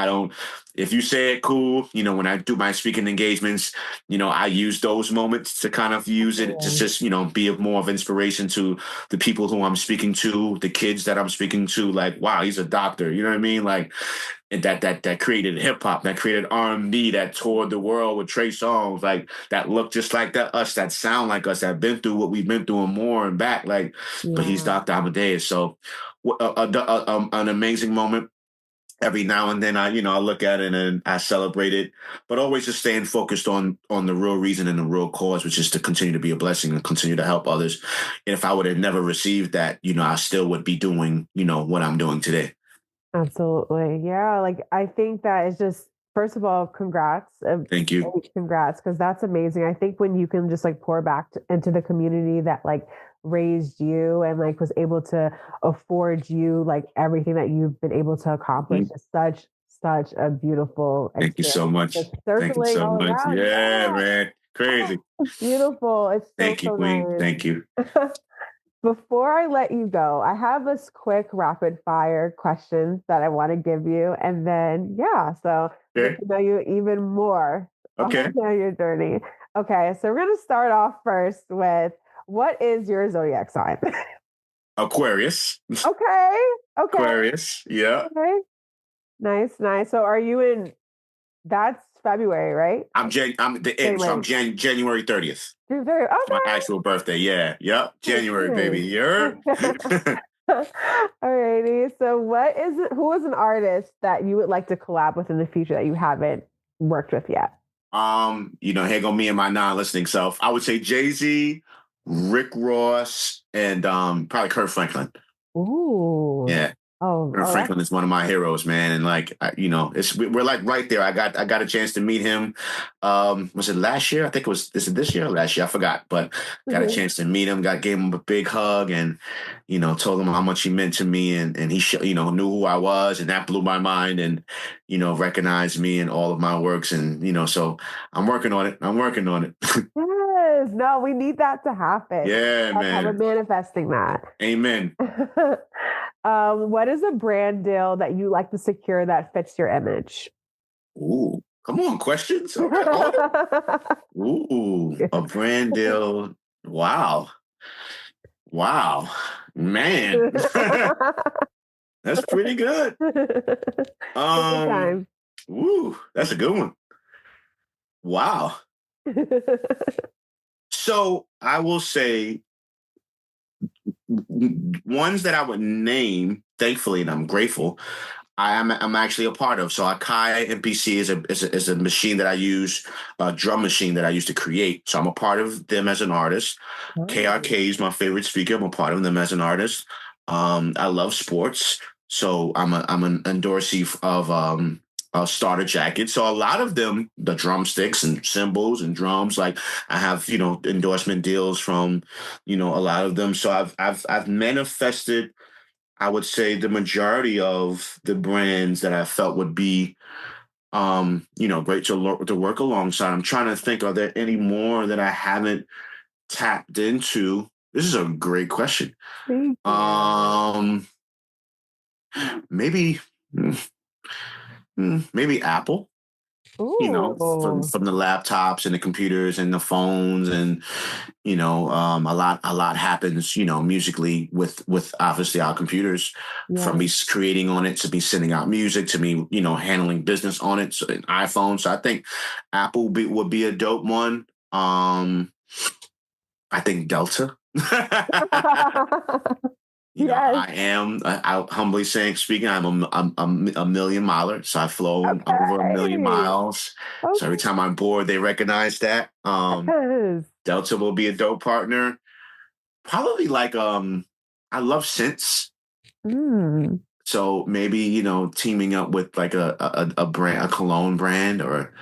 If you say it, cool. When I do my speaking engagements, I use those moments to kind of use it to just, be more of inspiration to the people who I'm speaking to, the kids that I'm speaking to, like, wow, he's a doctor. You know what I mean? Like, and that created hip hop, that created R&B, that toured the world with TREY songs, like that look just like us, that sound like us, that been through what we've been through and more and back. Like, but he's Dr. Amadeus. So an amazing moment. Every now and then I look at it and I celebrate it, but always just staying focused on the real reason and the real cause, which is to continue to be a blessing and continue to help others. And if I would have never received that, I still would be doing, what I'm doing today. Absolutely. Yeah. Like, I think that is just, first of all, congrats. Thank you. Congrats. Cause that's amazing. I think when you can just like pour back into the community that like raised you and like was able to afford you like everything that you've been able to accomplish is such a beautiful Thank you so much. It's Thank you circulating so all much. around. Yeah, man. Crazy. It's beautiful. It's Thank you, so Queen. nice. Thank you. Before I let you go, I have this quick rapid fire questions that I want to give you. And then, so get to know you even more. Okay. Know your journey. Okay. So we're going to start off first with, what is your zodiac sign? Aquarius. Okay. Aquarius. Yeah. Okay. Nice. So are you that's February, right? I'm the end. So I'm January 30th. Okay. My actual birthday. Yeah. Yep. January, baby. Yeah. Alrighty. So who is an artist that you would like to collab with in the future that you haven't worked with yet? Here go me and my non-listening self. I would say Jay-Z, Rick Ross, and probably Kurt Franklin. Ooh. Yeah. Kurt Franklin is one of my heroes, man. And like, we're like right there. I got a chance to meet him. Was it last year? I think is it this year or last year? I forgot, but got a chance to meet him, gave him a big hug and, told him how much he meant to me. And he, knew who I was, and that blew my mind and, recognized me in all of my works. And, so I'm working on it. Yes. No, we need that to happen. Yeah, man. We're manifesting that. Amen. What is a brand deal that you like to secure that fits your image? Ooh, come on, questions. Okay. Ooh, a brand deal. Wow, man, that's pretty good. Ooh, that's a good one. Wow. So I will say ones that I would name, thankfully, and I'm grateful, I'm actually a part of. So Akai MPC is a machine that I use, a drum machine that I use to create. So I'm a part of them as an artist. KRK is my favorite speaker. I'm a part of them as an artist. I love sports. So I'm an endorsee of starter jackets. So a lot of them, the drumsticks and cymbals and drums, like I have, endorsement deals from, a lot of them. So I've manifested, I would say, the majority of the brands that I felt would be, great to work alongside. I'm trying to think, are there any more that I haven't tapped into? This is a great question. Maybe Apple. From Ooh. the laptops and the computers and the phones, and a lot happens, musically with obviously our computers, from Yeah. me creating on it to me sending out music to me, handling business on it, so an iPhone. So I think would be a dope one. I think Delta. Yes. I humbly speaking, I'm a million miler. So I've flown over a million Okay. miles. So every Okay. time I'm bored, they recognize that. Yes. Delta will be a dope partner. Probably like, I love synths. Mm. So maybe, teaming up with like a brand, a cologne brand, or,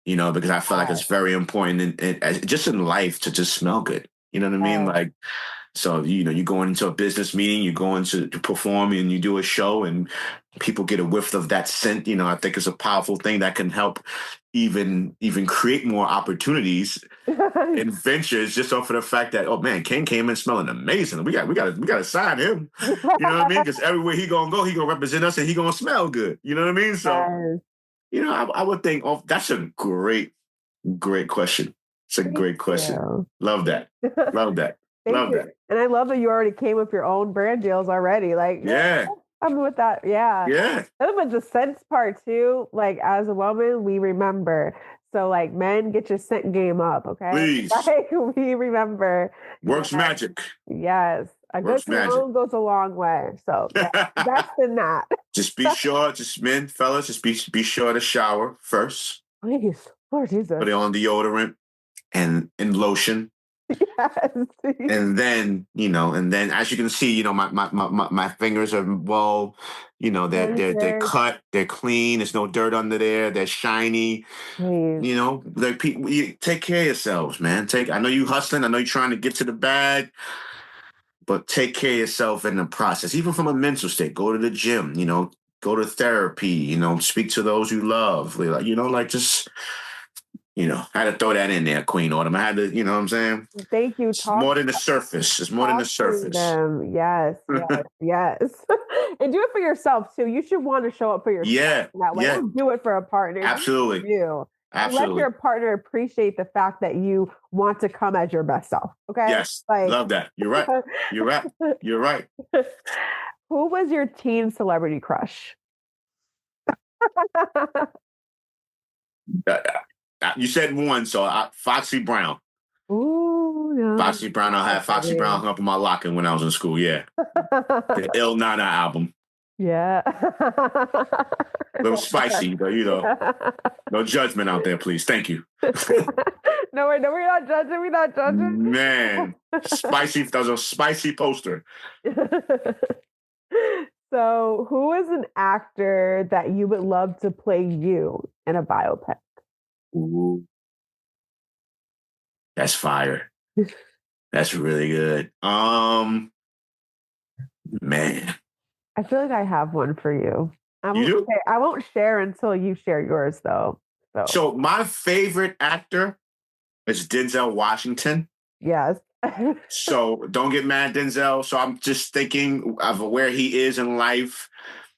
because I feel like it's very important just in life to just smell good. You know what I mean? Yes. Like, so, you go into a business meeting, you go into to perform and you do a show and people get a whiff of that scent. I think it's a powerful thing that can help even create more opportunities and ventures, just off of the fact that, oh man, Ken came in smelling amazing. We got to sign him. You know what I mean? Because everywhere he gonna go, he gonna represent us and he gonna smell good. You know what I mean? So, Yes. I would think, oh, that's a great question. It's a Thank great question. you. Love that. Love that. Thank Love you. that. And I love that you already came with your own brand deals already. Like, yeah, Yeah. I'm with that. Yeah. Yeah. But the sense part too, like as a woman, we remember. So like men, get your scent game up, okay? Please. Like we remember. Works Yes. magic. Yes. A good Works magic. cologne goes a long way. So yeah, best in that. Just be sure, men, fellas, just be sure to shower first. Please. Lord Jesus. Put it on deodorant and lotion. Yes. And then as you can see, my fingers are well, they're Manicured. cut, they're clean, there's no dirt under there, they're shiny. Please. Like, people, you take care of yourselves, man. I know you hustling, I know you're trying to get to the bag, but take care of yourself in the process. Even from a mental state, go to the gym, go to therapy, speak to those you love. Like just, I had to throw that in there, Queen Autumn. I had to, you know what I'm saying? Thank you. It's more than the surface. It's more than the Talk to surface. them. Yes, yes, yes. And do it for yourself too. You should want to show up for yourself Yeah, in that way. yeah, Don't do it for a partner. Do it for absolutely, you. And let absolutely. your partner appreciate the fact that you want to come as your best self. Okay. Yes, Like, love that. You're right. You're right. You're right. who was your teen celebrity crush? Uh, you said one, so Foxy Brown. Ooh, no. Foxy Brown. I had Foxy Brown hung up in my locker when I was in school. Yeah, the Il Nana album. Yeah. A little spicy, but no judgment out there, please. Thank you. No, we're not judging. We're not judging. Man, spicy. That was a spicy poster. So, who is an actor that you would love to play you in a biopic? Ooh, that's fire. That's really good. Man, I feel like I have one for you. you do? I won't share until you share yours, though. So, So my favorite actor is Denzel Washington. yes. So don't get mad, Denzel. So I'm just thinking of where he is in life,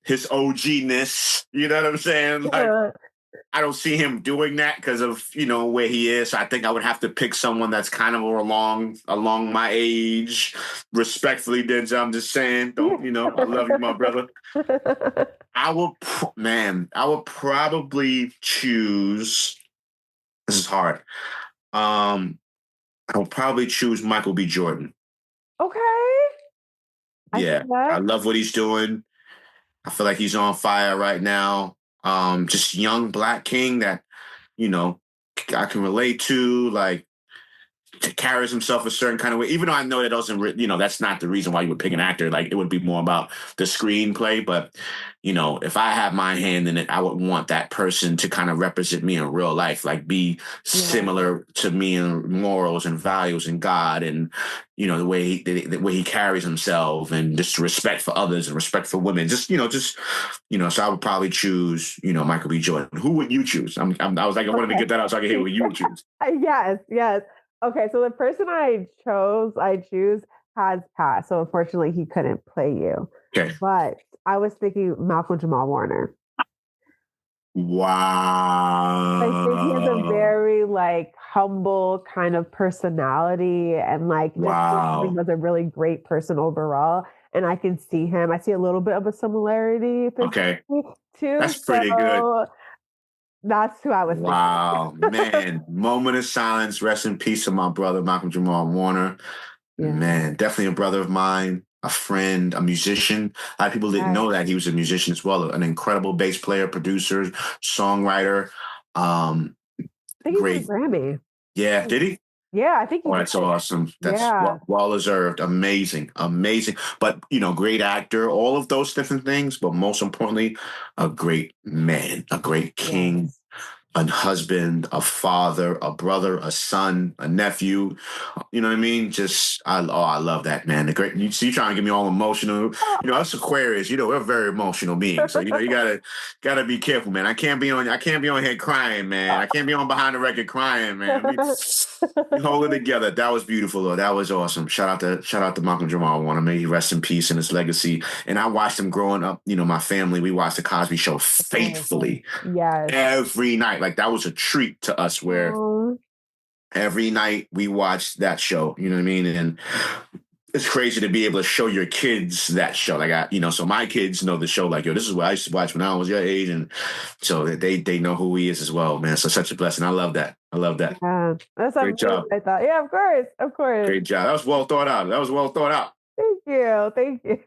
his OG-ness. You know what I'm saying? Like, I don't see him doing that because of, where he is. So I think I would have to pick someone that's kind of along my age. Respectfully, Denzel, I'm just saying. Don't, I love you, my brother. I would probably choose. This is hard. I would probably choose Michael B. Jordan. Okay. Yeah, I love what he's doing. I feel like he's on fire right now. Just young black king that, you know, I can relate to, like, carries himself a certain kind of way, even though I know that doesn't, that's not the reason why you would pick an actor. Like, it would be more about the screenplay. But, if I have my hand in it, I would want that person to kind of represent me in real life, like be similar to me in morals and values and God, and, the way he carries himself, and just respect for others and respect for women. So I would probably choose, Michael B. Jordan. Who would you choose? I was like, I wanted to get that out so I can hear what you would choose. Yes, yes. Okay, so the person I choose has passed. So unfortunately, he couldn't play you. Okay. But I was thinking Malcolm Jamal Warner. I think he has a Wow. very like humble kind of personality and like just Wow. was a really great person overall. And I can see him. I see a little bit of a similarity Okay. physically too. That's pretty good. So that's who I was thinking. Wow, man. Moment of silence. Rest in peace to my brother, Malcolm Jamal Warner. Yeah. Man, definitely a brother of mine, a friend, a musician. A lot of people didn't I know that he was a musician as well. An incredible bass player, producer, songwriter. Um, think he won a great. Grammy. Yeah, did he? Yeah, I think he Oh, did. that's awesome. That's Yeah. well deserved. Amazing. Amazing. But, great actor, all of those different things. But most importantly, a great man, a great king, Yes. a husband, a father, a brother, a son, a nephew. You know what I mean? I love that, man. The great, you see, you trying to get me all emotional. Us Aquarius, we're very emotional beings. So you gotta be careful, man. I can't be on here crying, man. I can't be on behind the record crying, man. We hold it together. That was beautiful, though. That was awesome. Shout out to Malcolm Jamal Warner. May he rest in peace in his legacy. And I watched him growing up. My family, we watched the Cosby Show Oh, faithfully yes. every night. Like that was a treat to us where Oh, every night we watched that show. You know what I mean? And it's crazy to be able to show your kids that show. Like so my kids know the show. Like, yo, this is what I used to watch when I was your age, and so that they know who he is as well, man. So such a blessing. I love that. I love that. yeah. That's Great amazing. job. I thought. Yeah, of course. Of course. Great job. That was well thought out. That was well thought out. Thank you. Thank you.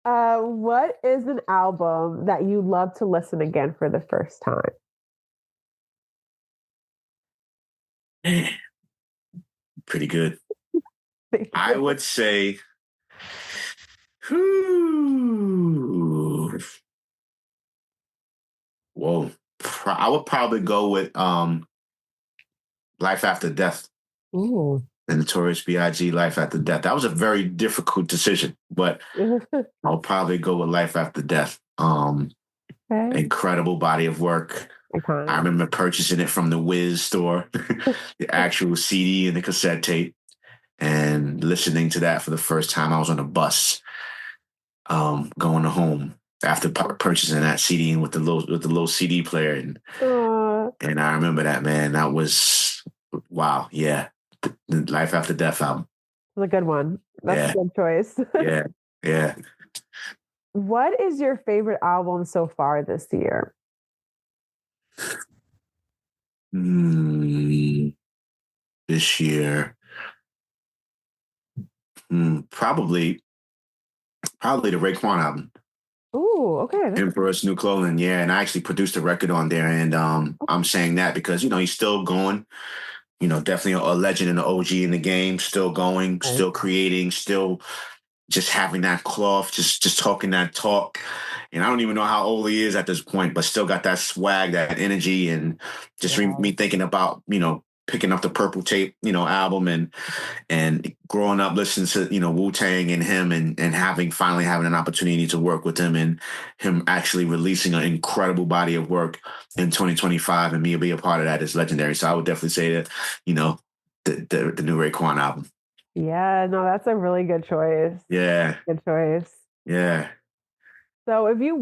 What is an album that you love to listen again for the first time? Man, pretty good. Thank I you. would say, whew, whoa. I would probably go with Life After Death. Ooh. The Notorious B.I.G. Life After Death. That was a very difficult decision, but I'll probably go with Life After Death. Okay. Incredible body of work. I Iconic. remember purchasing it from the Wiz store, the actual CD and the cassette tape, and listening to that for the first time. I was on a bus, going home after purchasing that CD with the little CD player, Uh, and I remember that, man. That was wow. Yeah, the Life After Death album. that's a good one. That's a Yeah, good choice. yeah, yeah. What is your favorite album so far this year? Mm, this year, probably the Raekwon album, Ooh, okay. Emperor's New Clothing. Yeah, and I actually produced a record on there, and I'm saying that because he's still going. Definitely a legend and an OG in the game, still going, Nice. still creating, still just having that cloth, just talking that talk. And I don't even know how old he is at this point, but still got that swag, that energy, and just Yeah. me thinking about picking up the Purple Tape album and growing up listening to Wu Tang and him and finally having an opportunity to work with him and him actually releasing an incredible body of work in 2025 and me be a part of that is legendary. So I would definitely say that the new Raekwon album. Yeah, no, that's a really good choice. Yeah, Good choice. yeah. So if you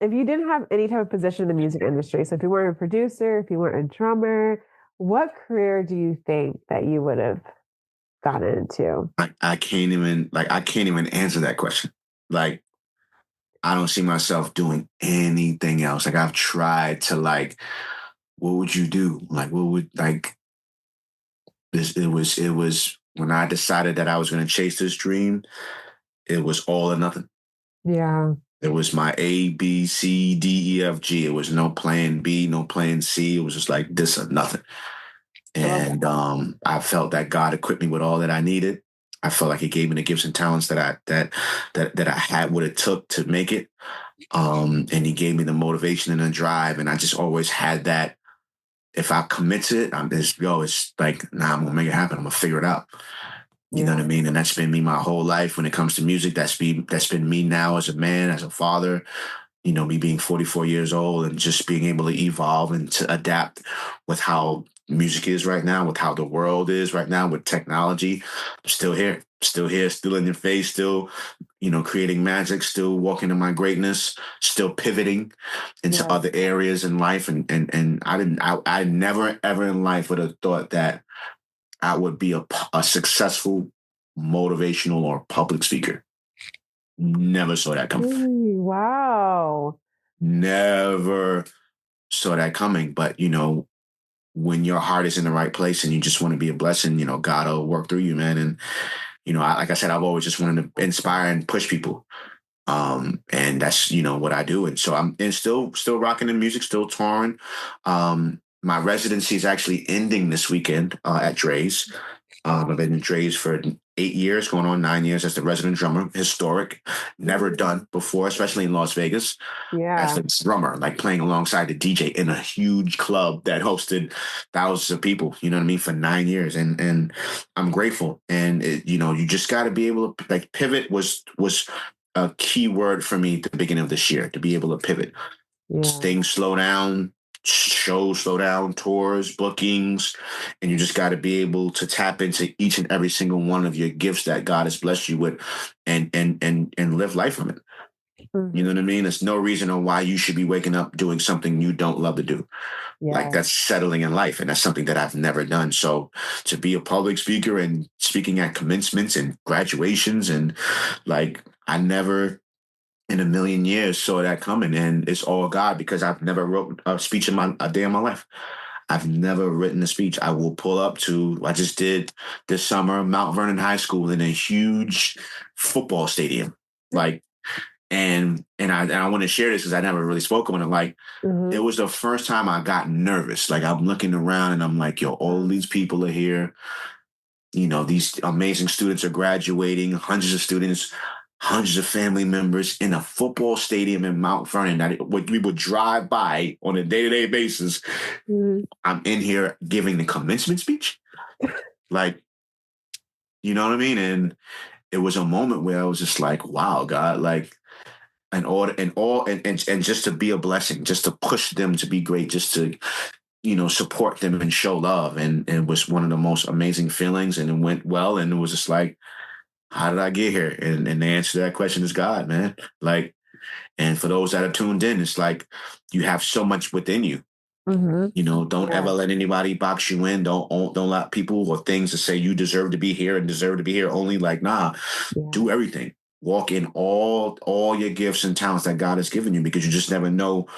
didn't have any type of position in the music industry, so if you weren't a producer, if you weren't a drummer, what career do you think that you would have gotten into? I can't even answer that question. Like I don't see myself doing anything else. Like I've tried to what would you do? Like what would like this it was when I decided that I was gonna chase this dream, it was all or nothing. Yeah. It was my A, B, C, D, E, F, G. It was no plan B, no plan C. It was just like this or nothing. I love that. And I felt that God equipped me with all that I needed. I felt like He gave me the gifts and talents that I had what it took to make it. And He gave me the motivation and the drive. And I just always had that. If I commit to it, it's like, nah, I'm gonna make it happen. I'm gonna figure it out. You know what I Yeah. mean? And that's been me my whole life when it comes to music. That's been me now as a man, as a father, me being 44 years old and just being able to evolve and to adapt with how music is right now, with how the world is right now, with technology. I'm still here, still in your face, still creating magic, still walking in my greatness, still pivoting into Yes. other areas in life. And I never ever in life would have thought that I would be a successful motivational or public speaker. Never saw that coming. Really? Wow. Never saw that coming. But, when your heart is in the right place and you just want to be a blessing, God will work through you, man. And, like I said, I've always just wanted to inspire and push people. And that's, what I do. And so I'm and still rocking the music, still touring. My residency is actually ending this weekend at TREY's. I've been in TREY's for 8 years, going on 9 years as the resident drummer. Historic, never done before, especially in Las Vegas. As Yeah. the drummer, like playing alongside the DJ in a huge club that hosted thousands of people, you know what I mean, for 9 years. And I'm grateful. And you just got to be able to, like, pivot was a key word for me at the beginning of this year, to be able to pivot. Yeah. Things slow down, shows slow down, tours, bookings, and you just got to be able to tap into each and every single one of your gifts that God has blessed you with, and live life from it. You know what I mean? There's no reason on why you should be waking up doing something you don't love to do. Like, Yeah. that's settling in life, and that's something that I've never done. So to be a public speaker and speaking at commencements and graduations, and like, I never in a million years saw that coming, and it's all God, because I've never wrote a speech in a day in my life. I've never written a speech. I will pull up to, I just did this summer, Mount Vernon High School in a huge football stadium. Like, and I want to share this because I never really spoke on it. Like, it was the first time I got nervous. Like, I'm looking around and I'm like, yo, all these people are here. These amazing students are graduating, hundreds of students, hundreds of family members in a football stadium in Mount Vernon that we would drive by on a day-to-day basis. I'm in here giving the commencement speech. Like, you know what I mean? And it was a moment where I was just like, wow, God, like, and just to be a blessing, just to push them to be great, just to support them and show love, and it was one of the most amazing feelings, and it went well, and it was just like, how did I get here? And the answer to that question is God, man. Like, and for those that are tuned in, it's like, you have so much within you. Don't Yeah. ever let anybody box you in. Don't let people or things to say you deserve to be here and deserve to be here only. Like, nah, Yeah. do everything. Walk in all your gifts and talents that God has given you, because you just never know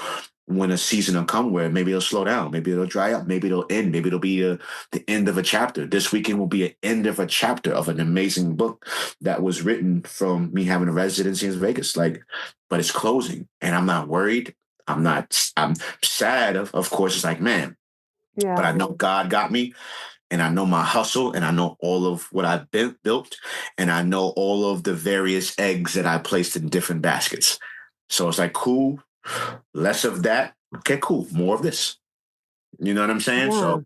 when a season will come where maybe it'll slow down, maybe it'll dry up, maybe it'll end, maybe it'll be the end of a chapter. This weekend will be an end of a chapter of an amazing book that was written from me having a residency in Vegas. Like, but it's closing, and I'm not worried. I'm sad, of course. It's like, man, but I Yeah. know God got me, and I know my hustle, and I know all of what I've built, and I know all of the various eggs that I placed in different baskets. So it's like, cool, less of that. Okay, cool, more of this. You know what I'm saying? Yeah. So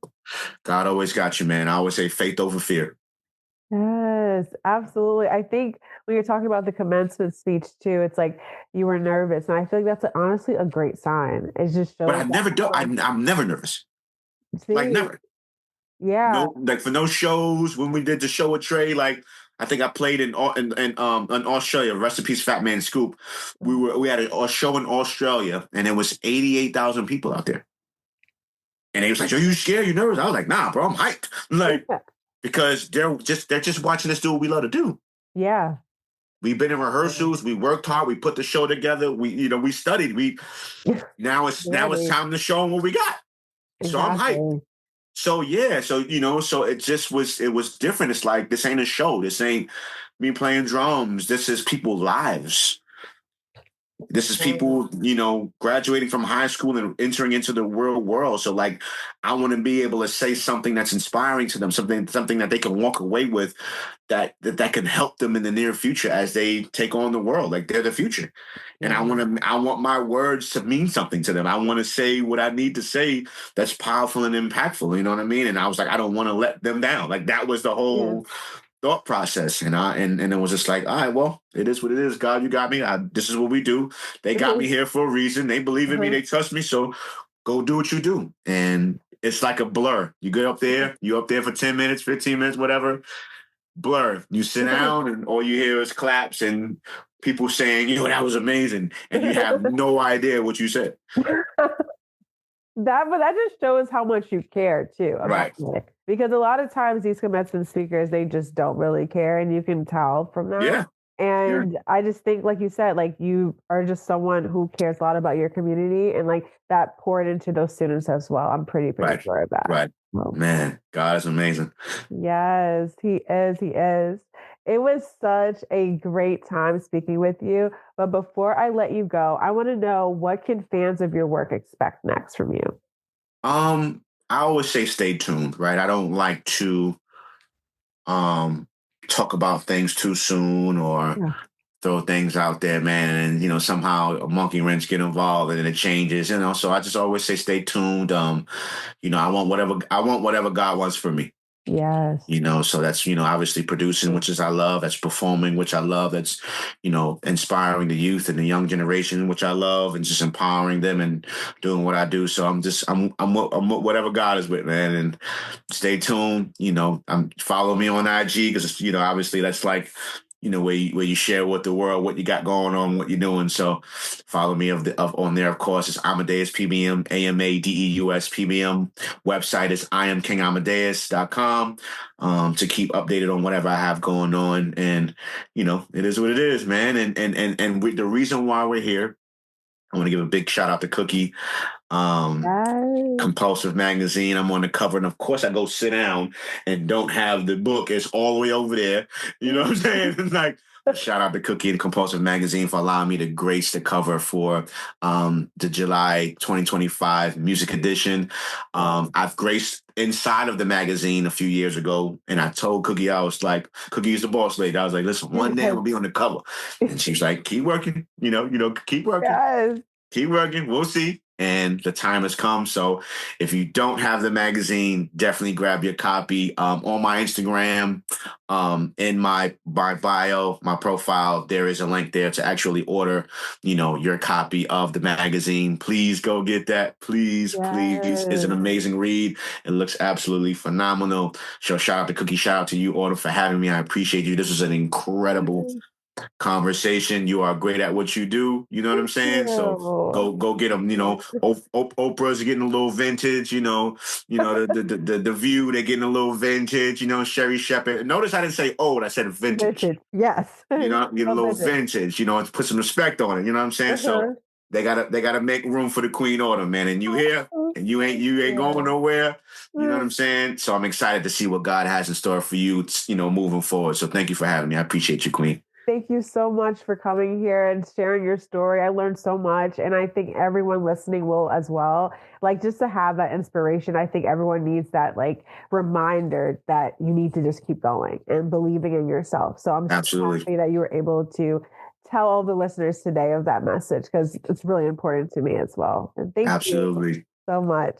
God always got you, man. I always say faith over fear. Yes, absolutely. I think when you're talking about the commencement speech too, it's like you were nervous, and I feel like that's honestly a great sign. It just But shows I that never do. I'm never nervous. Like, see, never. yeah. No, like, for no shows. When we did the show with Trey, like, I think I played in Australia. Rest in peace, Fat Man Scoop. We had a show in Australia, and there was 88,000 people out there. And he was like, "Are you scared? You nervous?" I was like, "Nah, bro, I'm hyped." Like, because they're just watching us do what we love to do. Yeah. We've been in rehearsals. We worked hard. We put the show together. We studied. Now it's Ready. time to show them what we got. So I'm hyped. Exactly. So yeah, so it was different. It's like, this ain't a show. This ain't me playing drums. This is people lives. This is people, graduating from high school and entering into the real world. So, like, I want to be able to say something that's inspiring to them, something that they can walk away with, that can help them in the near future as they take on the world. Like, they're the future. And Yeah. I want my words to mean something to them. I want to say what I need to say that's powerful and impactful. You know what I mean? And I was like, I don't want to let them down. Like, that was the Yeah. whole thought process. And it was just like, all right, well, it is what it is. God, you got me. This is what we do. They got me here for a reason. They believe in me. They trust me. So go do what you do. And it's like a blur. You get up there, you up there for 10 minutes, 15 minutes, whatever. blur. You sit down and all you hear is claps and people saying, that was amazing. And you have no idea what you said. But that just shows how much you care too about Right. it. Because a lot of times these commencement speakers, they just don't really care, and you can tell from that. Yeah. And I just think, like you said, like you are just someone who cares a lot about your community, and like that poured into those students as well. I'm pretty sure of that. Right. Well, Man, God is amazing. yes, he is. He is. It was such a great time speaking with you. But before I let you go, I want to know, what can fans of your work expect next from you? I always say stay tuned, right? I don't like to talk about things too soon or Yeah. throw things out there, man, and somehow a monkey wrench get involved and then it changes, so I just always say stay tuned. I want whatever God wants for me. Yes. So that's, obviously producing, which is I love, that's performing, which I love, that's, inspiring the youth and the young generation, which I love, and just empowering them and doing what I do. So I'm whatever God is with, man. And stay tuned, follow me on IG, because, obviously that's like, where you share with the world what you got going on, what you're doing. So follow me on there. Of course, it's Amadeus PBM, Amadeus PBM. Website is IamKingAmadeus.com to keep updated on whatever I have going on. And, it is what it is, man. And the reason why we're here, I want to give a big shout out to Cookie. Yes. Compulsive Magazine. I'm on the cover, and of course I go sit down and don't have the book. It's all the way over there. You know what I'm saying? It's like, shout out to Cookie and Compulsive Magazine for allowing me to grace the cover for the July 2025 music edition. I've graced inside of the magazine a few years ago, and I told Cookie, I was like, Cookie's the boss lady. I was like, listen, one day I'll be on the cover. And she's like, keep working, keep working. Yes. Keep working. We'll see. And the time has come. So if you don't have the magazine, definitely grab your copy. On my Instagram, in my bio, my profile, there is a link there to actually order, your copy of the magazine. Please go get that. Please. It's an amazing read. It looks absolutely phenomenal. So shout out to Cookie. Shout out to you, Autumn, for having me. I appreciate you. This was an incredible conversation. You are great at what you do. You know what I'm saying? So go get them. Oprah's getting a little vintage. The View, they're getting a little vintage. Sherry Shepherd. Notice I didn't say old. I said vintage. Yes. Get a little vintage. And put some respect on it. You know what I'm saying? So they gotta make room for the Queen Autumn, man. And you here, and you ain't going nowhere. You know what I'm saying? So I'm excited to see what God has in store for you, moving forward. So thank you for having me. I appreciate you, Queen. Thank you so much for coming here and sharing your story. I learned so much, and I think everyone listening will as well. Like, just to have that inspiration, I think everyone needs that reminder that you need to just keep going and believing in yourself. So I'm so happy that you were able to tell all the listeners today of that message, because it's really important to me as well. And thank you so much.